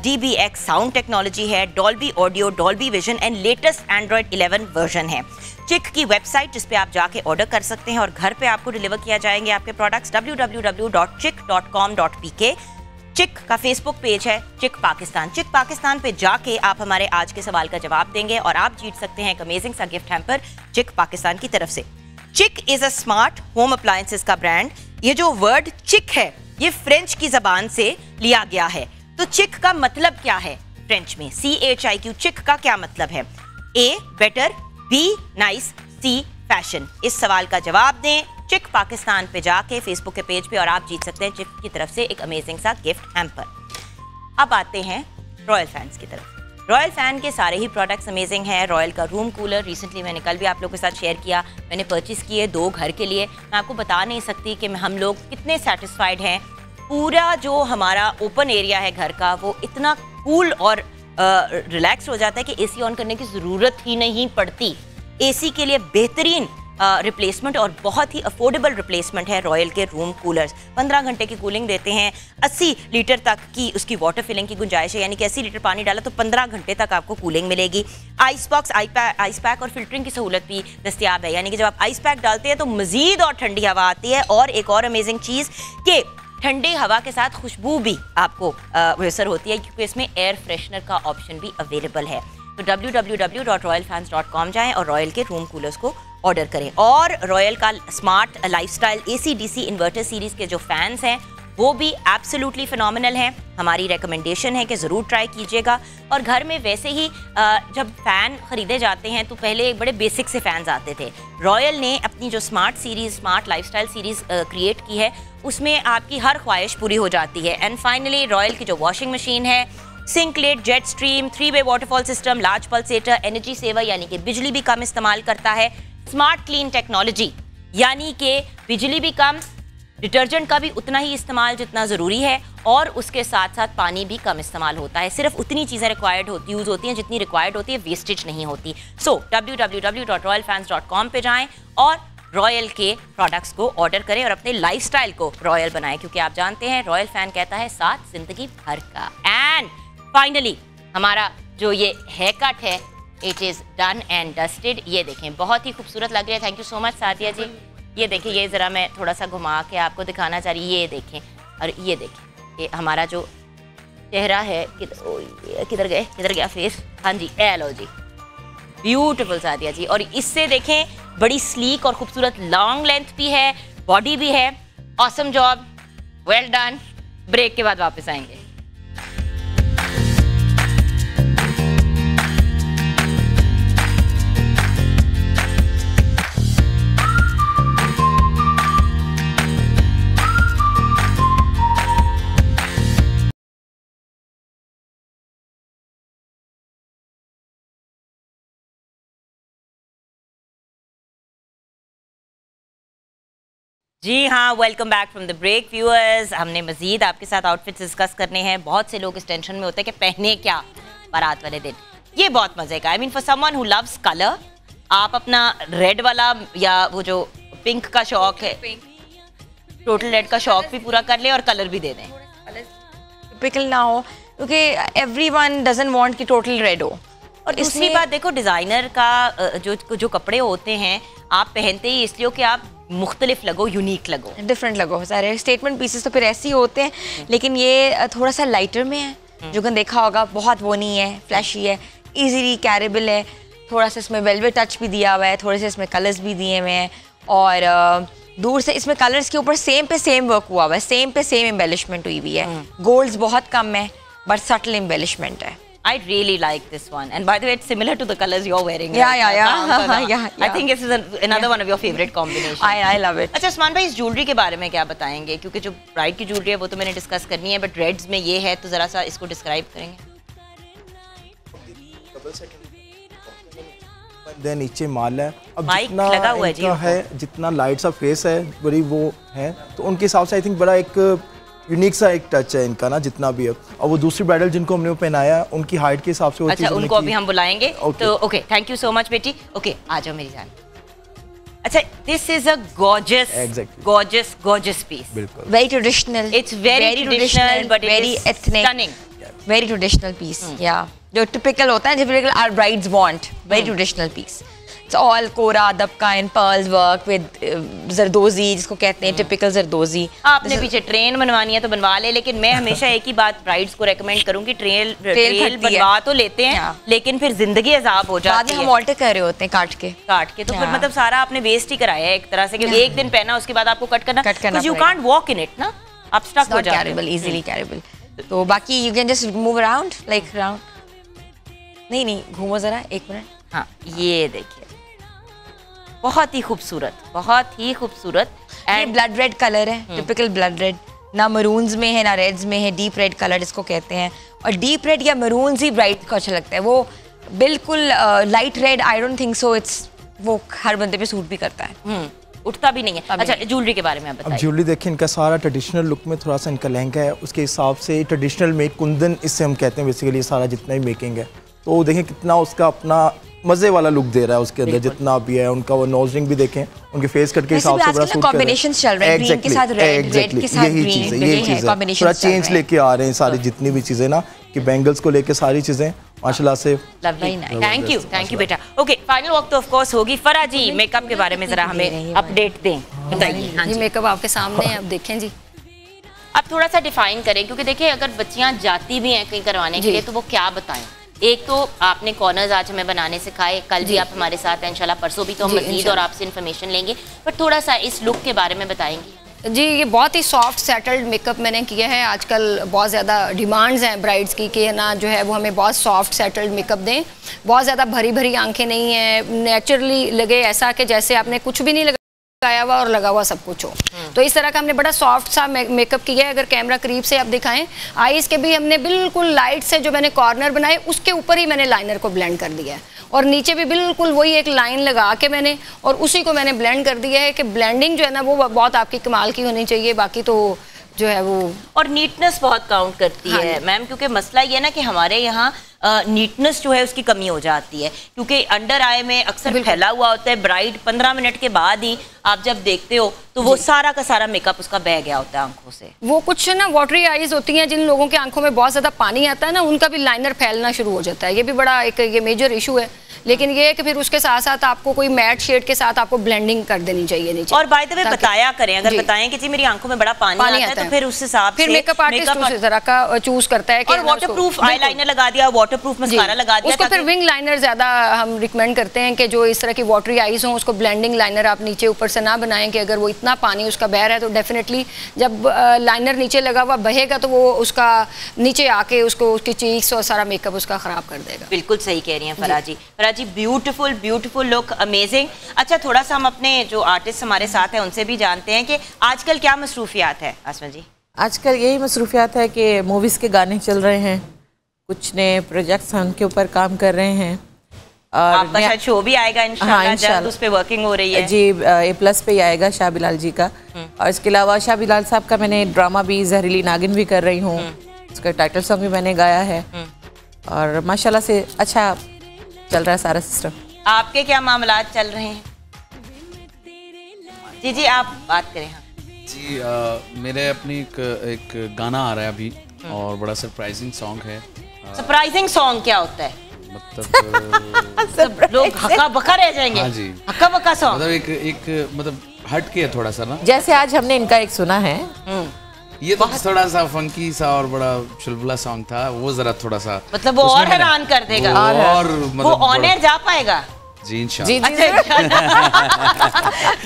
DBX साउंड टेक्नोलॉजी है, Dolby audio, Dolby vision and latest Android 11 version है। चिक की वेबसाइट जिस पे आप जाके ऑर्डर कर सकते हैं और घर पे आपको डिलीवर किया जाएंगे आपके प्रोडक्ट्स www.chick.com.pk। चिक का फेसबुक पेज है चिक पाकिस्तान। चिक पाकिस्तान पे जाके आप हमारे आज के सवाल का जवाब देंगे और आप जीत सकते हैं एक अमेजिंग सा गिफ्ट हैम्पर चिक पाकिस्तान की तरफ से। चिक is a smart home appliances का ब्रांड। ये जो वर्ड चिक है ये फ्रेंच की जबान से लिया गया है। तो चिक का मतलब क्या है फ्रेंच में? CHIQ, चिक का क्या मतलब है? A better, B nice, C fashion. इस सवाल का जवाब दें चिक पाकिस्तान पे जाके फेसबुक के पेज पे और आप जीत सकते हैं चिक की तरफ से एक अमेजिंग सा गिफ्ट हैम्पर। अब आते हैं रॉयल फैंस की तरफ। रॉयल फैन के सारे ही प्रोडक्ट्स अमेजिंग हैं। रॉयल का रूम कूलर रिसेंटली मैंने कल भी आप लोगों के साथ शेयर किया, मैंने परचेस किए 2 घर के लिए। मैं आपको बता नहीं सकती कि हम लोग कितने सेटिस्फाइड हैं। पूरा जो हमारा ओपन एरिया है घर का वो इतना कूल और रिलैक्स हो जाता है कि एसी ऑन करने की ज़रूरत ही नहीं पड़ती। एसी के लिए बेहतरीन रिप्लेसमेंट और बहुत ही अफोर्डेबल रिप्लेसमेंट है रॉयल के रूम कूलर्स। 15 घंटे की कूलिंग देते हैं, 80 लीटर तक की उसकी वाटर फिलिंग की गुंजाइश है, यानी कि 80 लीटर पानी डाला तो 15 घंटे तक आपको कूलिंग मिलेगी। आइस बॉक्स, आइस पैक और फिल्टरिंग की सहूलत भी दस्तियाब है, यानी कि जब आप आइस पैक डालते हैं तो मजीद और ठंडी हवा आती है। और एक और अमेजिंग चीज़ कि ठंडी हवा के साथ खुशबू भी आपको मैसर होती है, क्योंकि इसमें एयर फ्रेशनर का ऑप्शन भी अवेलेबल है। तो www.royalfans.com जाएं और रॉयल के रूम कूलर्स को ऑर्डर करें। और रॉयल का smart lifestyle AC/DC inverter series के जो फैंस हैं वो भी एब्सोल्युटली फिनोमिनल हैं। हमारी रिकमेंडेशन है कि ज़रूर ट्राई कीजिएगा। और घर में वैसे ही जब फ़ैन ख़रीदे जाते हैं तो पहले एक बड़े बेसिक से फ़ैन्स आते थे। रॉयल ने अपनी जो स्मार्ट लाइफस्टाइल सीरीज़ क्रिएट की है उसमें आपकी हर ख्वाहिश पूरी हो जाती है। एंड फाइनली रॉयल की जो वॉशिंग मशीन है, सिंकलेट, जेट स्ट्रीम, 3-वे waterfall system, large pulsator, energy saver यानी कि बिजली भी कम इस्तेमाल करता है, स्मार्ट क्लीन टेक्नोलॉजी यानी कि बिजली भी कम, डिटर्जेंट का भी उतना ही इस्तेमाल जितना ज़रूरी है और उसके साथ साथ पानी भी कम इस्तेमाल होता है। सिर्फ उतनी चीज़ें यूज़ होती हैं जितनी रिक्वायर्ड होती है, वेस्टेज नहीं होती। सो www.royalfans.com पे जाएं और रॉयल के प्रोडक्ट्स को ऑर्डर करें और अपने लाइफस्टाइल को रॉयल बनाएं, क्योंकि आप जानते हैं रॉयल फैन कहता है साथ जिंदगी भर का। एंड फाइनली हमारा जो ये हेयर कट है it is done and dusted. ये देखें बहुत ही खूबसूरत लग रहा है। Thank you so much Sadiya ji. ये देखिए, ये ज़रा मैं थोड़ा सा घुमा के आपको दिखाना चाह रही। ये देखें और ये देखें, ये हमारा जो चेहरा है किधर गया फेस? हाँ जी, ए लो जी, ब्यूटीफुल सादिया जी। और इससे देखें बड़ी स्लीक और खूबसूरत लॉन्ग लेंथ भी है, बॉडी भी है। Awesome job, well done. Break के बाद वापस आएंगे। जी हाँ, welcome back from the break viewers. हमने मजीद आपके साथ आउटफिट्स डिस्कस करने हैं। बहुत से लोग इस टेंशन में होते हैं कि पहने क्या बारात वाले दिन। ये बहुत मजे का, I mean for someone who loves colour, आप अपना रेड वाला या वो जो पिंक का शौक है, टोटल रेड का शौक भी पूरा कर ले और कलर भी दे दें। टिपिकल ना हो, क्योंकि एवरीवन डजंट वांट कि टोटल रेड हो। और दूसरी बात देखो, डिज़ाइनर का जो कपड़े होते हैं आप पहनते ही इसलिए कि आप मुख्तलिफ लगो, यूनिक लगो, डिफरेंट लगो। सारे स्टेटमेंट पीसेस तो फिर ऐसे ही होते हैं, लेकिन ये थोड़ा सा लाइटर में है। जो कि देखा होगा बहुत वो नहीं है, फ्लैशी है, इजीली कैरेबल है। थोड़ा सा इसमें वेलवेट टच भी दिया हुआ है, थोड़े से इसमें कलर्स भी दिए हुए हैं और दूर से इसमें कलर्स के ऊपर सेम पे सेम वर्क हुआ हुआ है, सेम पे सेम एम्बेलिशमेंट हुई हुई है। गोल्ड्स बहुत कम है बट सटल एम्बेलिशमेंट है। I really like this one, and by the way, it's similar to the colors you're wearing. Yeah. I think this is another one of your favorite combinations. I love it. अच्छा उस्मान भाई, इस ज्वेलरी के बारे में क्या बताएंगे? क्योंकि जो ब्राइड की ज्वेलरी है वो तो मैंने डिस्कस करनी है, बट रेड्स में ये है तो जरा सा इसको डिस्क्राइब करेंगे। नीचे माल है, अब माइक जितना लगा हुआ है जी, है, जितना लाइट सा फेस है, बड़ी वो है, तो उनके हिसाब से आई थिंक बड़ा एक यूनिक सा एक टच है इनका ना, जितना भी है। और वो दूसरी ब्राइडल जिनको हमने पहनाया उनकी हाइट के हिसाब से वो अच्छा, उनको अभी हम बुलाएंगे। तो okay, thank you so much बेटी। ओके, आ जाओ मेरी जान। अच्छा, this is a gorgeous piece. बिल्कुल, very traditional. It's very traditional but very ethnic, stunning, very traditional piece. या जो टिपिकल होता है, जो typical our brides want, very traditional piece. It's all kora dabka in pearls work with zardozi, जिसको कहते हैं टिपिकल जरदोजी। आपने पीछे ट्रेन बनवानी है तो बनवा ले, लेकिन मैं हमेशा एक ही बात ब्राइड्स को रेकमेंड करूंगी, ट्रेल बनवा तो लेते हैं लेकिन फिर जिंदगी अजाब हो जाती है। हम ऑल्टर कर रहे होते हैं काट के तो फिर मतलब सारा आपने वेस्ट ही कराया है एक तरह से, क्योंकि एक दिन पहना उसके बाद आपको कट करना, you can't walk in it ना। आप स्टक हो जाते हो। कैरेबल, इजीली कैरेबल। तो बाकी you can just move around like round. नहीं घूमो जरा, 1 मिनट। हाँ, ये देखिए बहुत ही खूबसूरत, बहुत ही खूबसूरत। एंड ब्लड रेड कलर है, टिपिकल ब्लड रेड, ना मरून्स में है ना रेड्स में है, डीप रेड कलर इसको कहते हैं। और डीप रेड या मरून्स ही ब्राइड को अच्छा लगता है, वो बिल्कुल light red I don't think so it's, वो हर बंदे पे सूट भी करता है। उठता भी नहीं है। अच्छा, ज्वेलरी के बारे में आप अब बताइए। ज्वेलरी देखिए, इनका सारा ट्रेडिशनल लुक में थोड़ा सा इनका लहंगा है, उसके हिसाब से ट्रेडिशनल मेक कुंदन इससे हम कहते हैं बेसिकली सारा जितना ही मेकिंग है। तो देखें कितना उसका अपना मजे वाला लुक दे रहा है उसके अंदर जितना भी है। उनका वो नोज रिंग भी देखें, उनके फेस कट के हिसाब से बड़ा सूट कर रहा है। कॉम्बिनेशंस चल रहे हैं, ग्रीन के साथ रेड, रेड के साथ यही ग्रीन, चीज़ है, यही चीज़ है। थोड़ा चेंज लेके आ रहे हैं सारी जितनी भी चीज़ें ना, कि बैंगल्स को लेके सारी चीज़ें माशाल्लाह से। थैंक यू बेटा। ओके, फाइनल वॉक तो ऑफ कोर्स होगी। फरा जी, मेकअप के बारे में जरा हमें अपडेट दें, बताइए। हाँ जी, मेकअप आपके सामने है, अब देखें जी। अब थोड़ा सा डिफाइन करें, क्योंकि देखिए अगर बच्चियां जाती भी हैं कहीं करवाने के लिए तो वो क्या बताएं। एक तो आपने कॉर्नर्स आज हमें बनाने सिखाए, कल भी आप हमारे साथ हैं इंशाल्लाह, परसों भी तो हम मजीद और आपसे इन्फॉर्मेशन लेंगे, पर थोड़ा सा इस लुक के बारे में बताएंगी। जी, ये बहुत ही सॉफ्ट सेटल्ड मेकअप मैंने किया है। आजकल बहुत ज़्यादा डिमांड्स हैं ब्राइड्स की कि ना जो है वो हमें बहुत सॉफ्ट सेटल्ड मेकअप दें, बहुत ज़्यादा भरी भरी आंखें नहीं हैं, नेचुरली लगे ऐसा कि जैसे आपने कुछ भी नहीं लगाया हुआ और लगा हुआ सब कुछ हो। तो इस तरह का हमने बड़ा सॉफ्ट सा मेकअप किया है। अगर कैमरा करीब से आप दिखाएं, आईज के भी हमने बिल्कुल लाइट से जो मैंने कॉर्नर बनाए उसके ऊपर ही मैंने लाइनर को ब्लेंड कर दिया है, और नीचे भी बिल्कुल वही एक लाइन लगा के मैंने और उसी को मैंने ब्लेंड कर दिया है कि ब्लेंडिंग जो है ना वो बहुत आपकी कमाल की होनी चाहिए। बाकी तो जो है वो, और नीटनेस बहुत काउंट करती है मैम, क्योंकि मसला ये है ना कि हमारे यहाँ नीटनेस जो है उसकी कमी हो जाती है, क्योंकि अंडर आई में अक्सर फैला हुआ होता है। ब्राइड 15 मिनट के बाद ही आप जब देखते हो तो वो सारा का सारा मेकअप उसका बह गया होता है आंखों से। वो कुछ ना वाटरी आईज होती हैं, जिन लोगों की आंखों में बहुत ज़्यादा पानी आता है ना, उनका भी लाइनर फैलना शुरू हो जाता है। ये भी बड़ा एक ये मेजर इशू है। लेकिन ये है कि फिर उसके साथ साथ आपको कोई मैट शेड के साथ आपको ब्लेंडिंग कर देनी चाहिए नीचे। और बाय द वे बताया करें, अगर बताएं कि जी मेरी आंखों में बड़ा पानी आता है तो फिर उस हिसाब से मेकअप आर्टिस्ट उस तरह का चूज करता है कि और वाटरप्रूफ आईलाइनर लगा दिया, वाटरप्रूफ मस्कारा लगा दिया। उसको फिर विंग लाइनर ज्यादा हम रिकमेंड करते हैं कि जो इस तरह की वाटरी आईज हो उसको ब्लेंडिंग लाइनर आप नीचे ऊपर से ना बनाएं, कि अगर वो इतना पानी उसका बह रहा है तो डेफिनेटली जब लाइनर नीचे लगा हुआ बहेगा तो वो उसका नीचे आके उसको उसकी चीक्स और सारा मेकअप उसका खराब कर देगा। बिल्कुल सही कह रही हैं फराह जी। फराह जी, ब्यूटीफुल लुक, अमेजिंग। अच्छा, थोड़ा सा हम अपने जो आर्टिस्ट हमारे साथ हैं उनसे भी जानते हैं कि आजकल क्या मसरूफियात है। आसमा जी, आजकल यही मसरूफियात है कि मूवीज़ के गाने चल रहे हैं, कुछ नए प्रोजेक्ट्स हैं उनके ऊपर काम कर रहे हैं, और आपका शायद शो भी आएगा इंशाल्लाह, जल्द उस पे वर्किंग हो रही है जी। A+ पे ही आएगा शाह बिलाल जी का, और इसके अलावा शाह बिलाल साहब का मैंने ड्रामा भी जहरीली नागिन भी कर रही हूँ, उसका टाइटल सॉन्ग भी मैंने गाया है, और माशाल्लाह से अच्छा चल रहा है सारा सिस्टम। आपके क्या मामलात चल रहे हैं? जी आप बात करें। हाँ जी, मेरे अपनी एक गाना आ रहा है अभी, और बड़ा सरप्राइजिंग सॉन्ग है। सरप्राइजिंग सॉन्ग क्या होता है? मतलब लोग हक्का बक्का रह जाएंगे। हाँ जी, हक्का बक्का सॉन्ग मतलब एक मतलब हट के है थोड़ा सा ना, जैसे आज हमने इनका एक सुना है, ये तो थोड़ा सा फंकी सा और बड़ा चुलबुला सॉन्ग था, वो जरा थोड़ा सा मतलब वो और हैरान कर देगा, और वो ऑन एयर जा पाएगा जी इंशाल्लाह।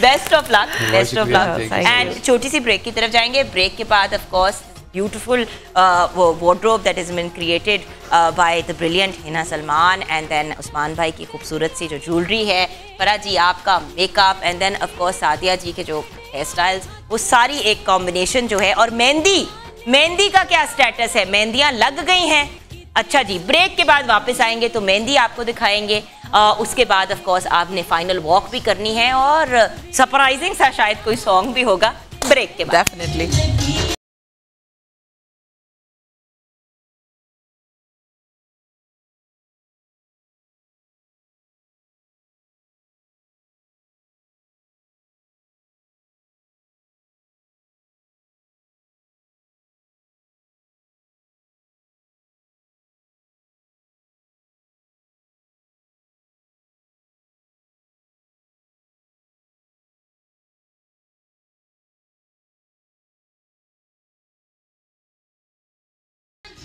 Best of luck, best of luck. And छोटी सी ब्रेक की तरफ जाएंगे। ब्रेक के बाद of course beautiful wardrobe that has been created by the brilliant Hina Salman, and then Usman भाई की खूबसूरत सी जो ज्वेलरी है, फराह जी आपका makeup, and then of course Sadiya ji के जो हेयर स्टाइल्स, वो सारी एक कॉम्बिनेशन जो है। और मेहंदी का क्या स्टेटस है? मेहंदियाँ लग गई हैं? अच्छा जी, ब्रेक के बाद वापस आएंगे तो मेहंदी आपको दिखाएंगे। उसके बाद ऑफ कोर्स आपने फाइनल वॉक भी करनी है, और सरप्राइजिंग सा शायद कोई सॉन्ग भी होगा ब्रेक के बाद। डेफिनेटली।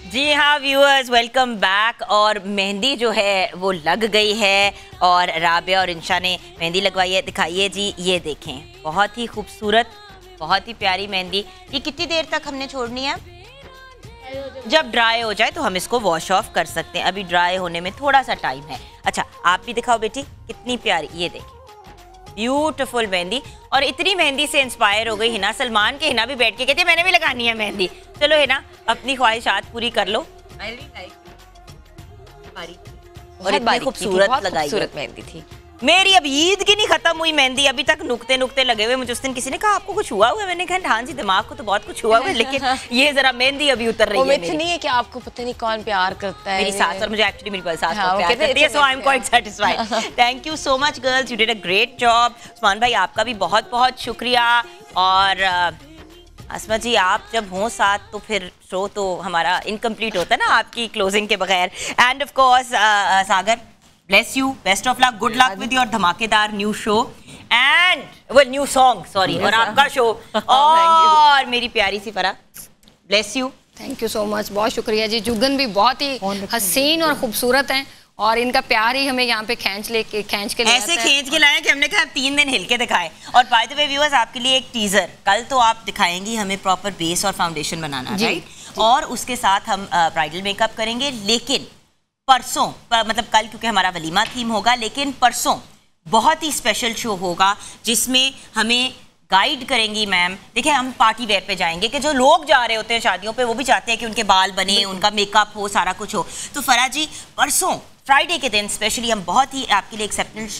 जी हाँ व्यूअर्स, वेलकम बैक। और मेहंदी जो है वो लग गई है, और राबिया और इंशा ने मेहंदी लगवाई है। दिखाइए जी, ये देखें, बहुत ही खूबसूरत बहुत ही प्यारी मेहंदी। ये कितनी देर तक हमने छोड़नी है? जब ड्राई हो जाए तो हम इसको वॉश ऑफ कर सकते हैं। अभी ड्राई होने में थोड़ा सा टाइम है। अच्छा, आप भी दिखाओ बेटी, कितनी प्यारी, ये देखिए ब्यूटीफुल मेहंदी। और इतनी मेहंदी से इंस्पायर हो गई हिना सलमान के हिना भी बैठ के कहती है मैंने भी लगानी है मेहंदी। चलो हिना, अपनी ख्वाहिशात पूरी कर लो। और इतनी खूबसूरत लगाई मेहंदी थी। मेरी अब ईद की नहीं खत्म हुई मेहंदी, अभी तक नुक्ते नुक्ते लगे हुए। मुझे उस दिन किसी ने कहा आपको कुछ हुआ हुआ है? मैंने कहा हाँ जी, दिमाग को तो बहुत कुछ हुआ हुआ है, लेकिन ये जरा मेहंदी अभी उतर रही है। नहीं है कि आपको पता नहीं कौन प्यार करता है। मेरी सास, और मुझे एक्चुअली मेरी सास बहुत प्यार करती है, so I am quite satisfied. Thank you so much girls, you did a great job. Usman भाई आपका भी बहुत बहुत शुक्रिया। और अस्मा जी आप जब हों साथ तो फिर शो तो हमारा इनकम्प्लीट होता है ना आपकी क्लोजिंग के बगैर। End of course Sagar, bless you, best of luck, good luck with your धमाकेदार new show and well new song, sorry, और आपका शो। और मेरी प्यारी सी फरा, bless you। Thank you so much, बहुत शुक्रिया जी। जुगन भी बहुत ही हसीन और खूबसूरत हैं और इनका प्यार ही हमें यहाँ पे खींच के ऐसे खींच के लाए कि हमने कहा 3 दिन हिल के दिखाए। और बाय द वे व्यूअर्स, आपके लिए एक टीजर, कल तो आप दिखाएंगी हमें प्रॉपर बेस और फाउंडेशन बनाना, राइट? और उसके साथ हम ब्राइडल मेकअप करेंगे, लेकिन परसों, मतलब कल क्योंकि हमारा वलीमा थीम होगा, लेकिन परसों बहुत ही स्पेशल शो होगा जिसमें हमें गाइड करेंगी मैम। देखिए, हम पार्टी वेयर पे जाएंगे कि जो लोग जा रहे होते हैं शादियों पे वो भी चाहते हैं कि उनके बाल बने, उनका मेकअप हो, सारा कुछ हो। तो फरा जी, परसों फ्राइडे के दिन स्पेशली हम बहुत ही आपके लिए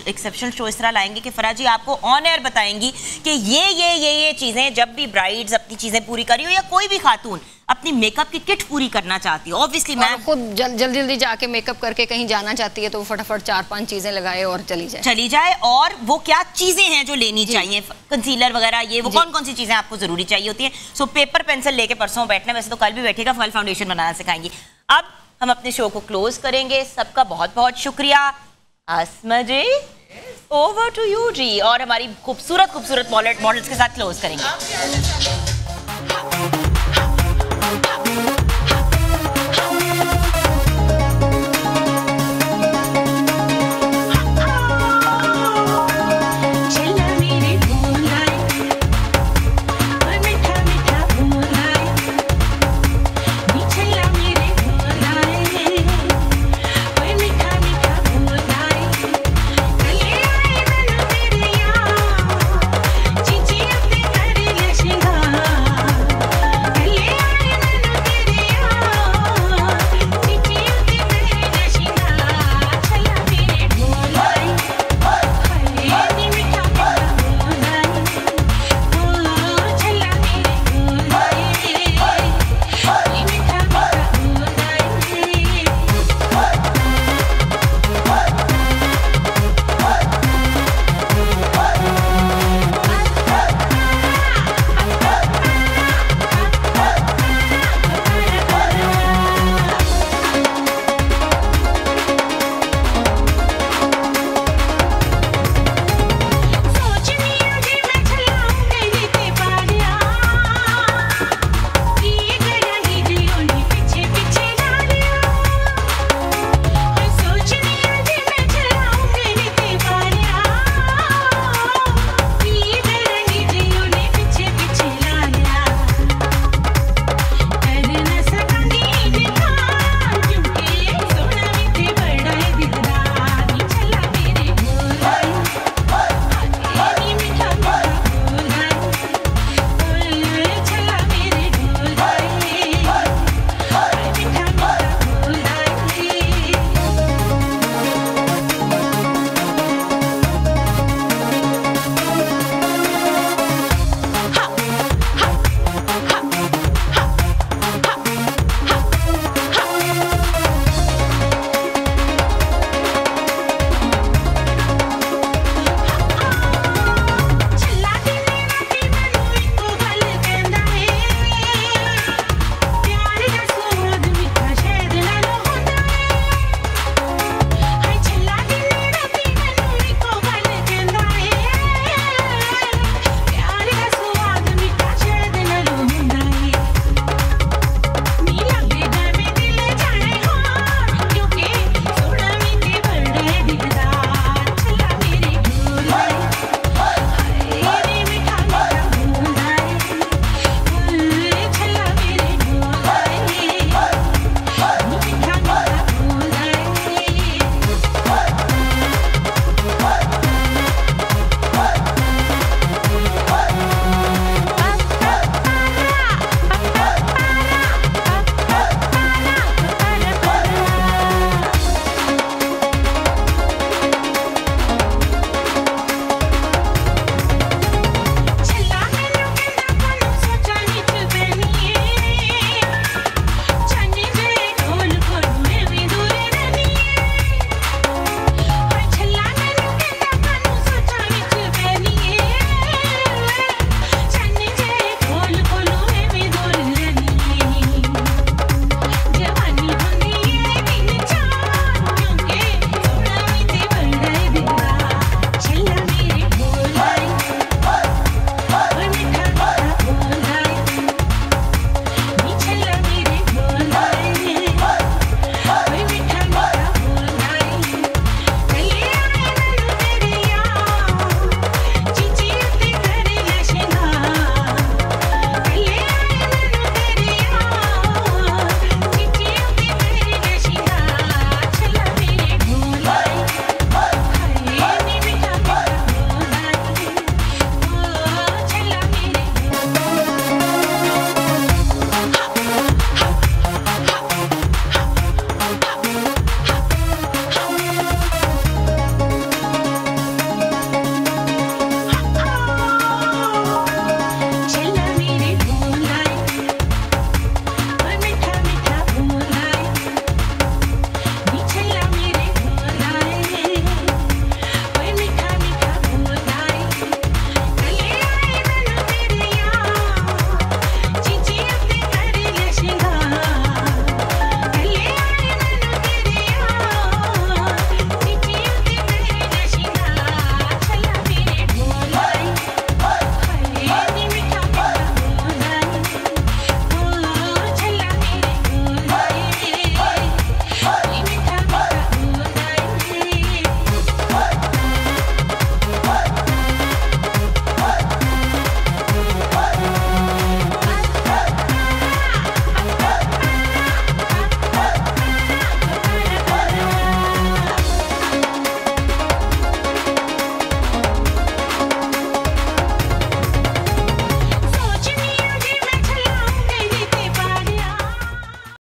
एक्सेप्शनल शो इस तरह लाएंगे कि फरा जी आपको ऑन एयर बताएंगी कि ये चीज़ें, जब भी ब्राइड्स अपनी चीज़ें पूरी करी हो या कोई भी खातून अपनी मेकअप की किट पूरी करना चाहती है, ऑब्वियसली मैम खुद जल्दी जाके मेकअप करके कहीं जाना चाहती है तो वो फटाफट 4-5 चीजें लगाए और चली जाए। और वो क्या चीजें हैं जो लेनी चाहिए, कंसीलर वगैरह, ये वो कौन सी चीजें आपको जरूरी चाहिए होती है। सो पेपर पेंसिल लेके परसों बैठना, वैसे तो कल भी बैठेगा, फल फाउंडेशन बनाना सिखाएंगी। अब हम अपने शो को क्लोज करेंगे। सबका बहुत बहुत शुक्रिया। अस्मा जी, ओवर टू यू जी, और हमारी खूबसूरत मॉडल्स के साथ क्लोज करेंगे।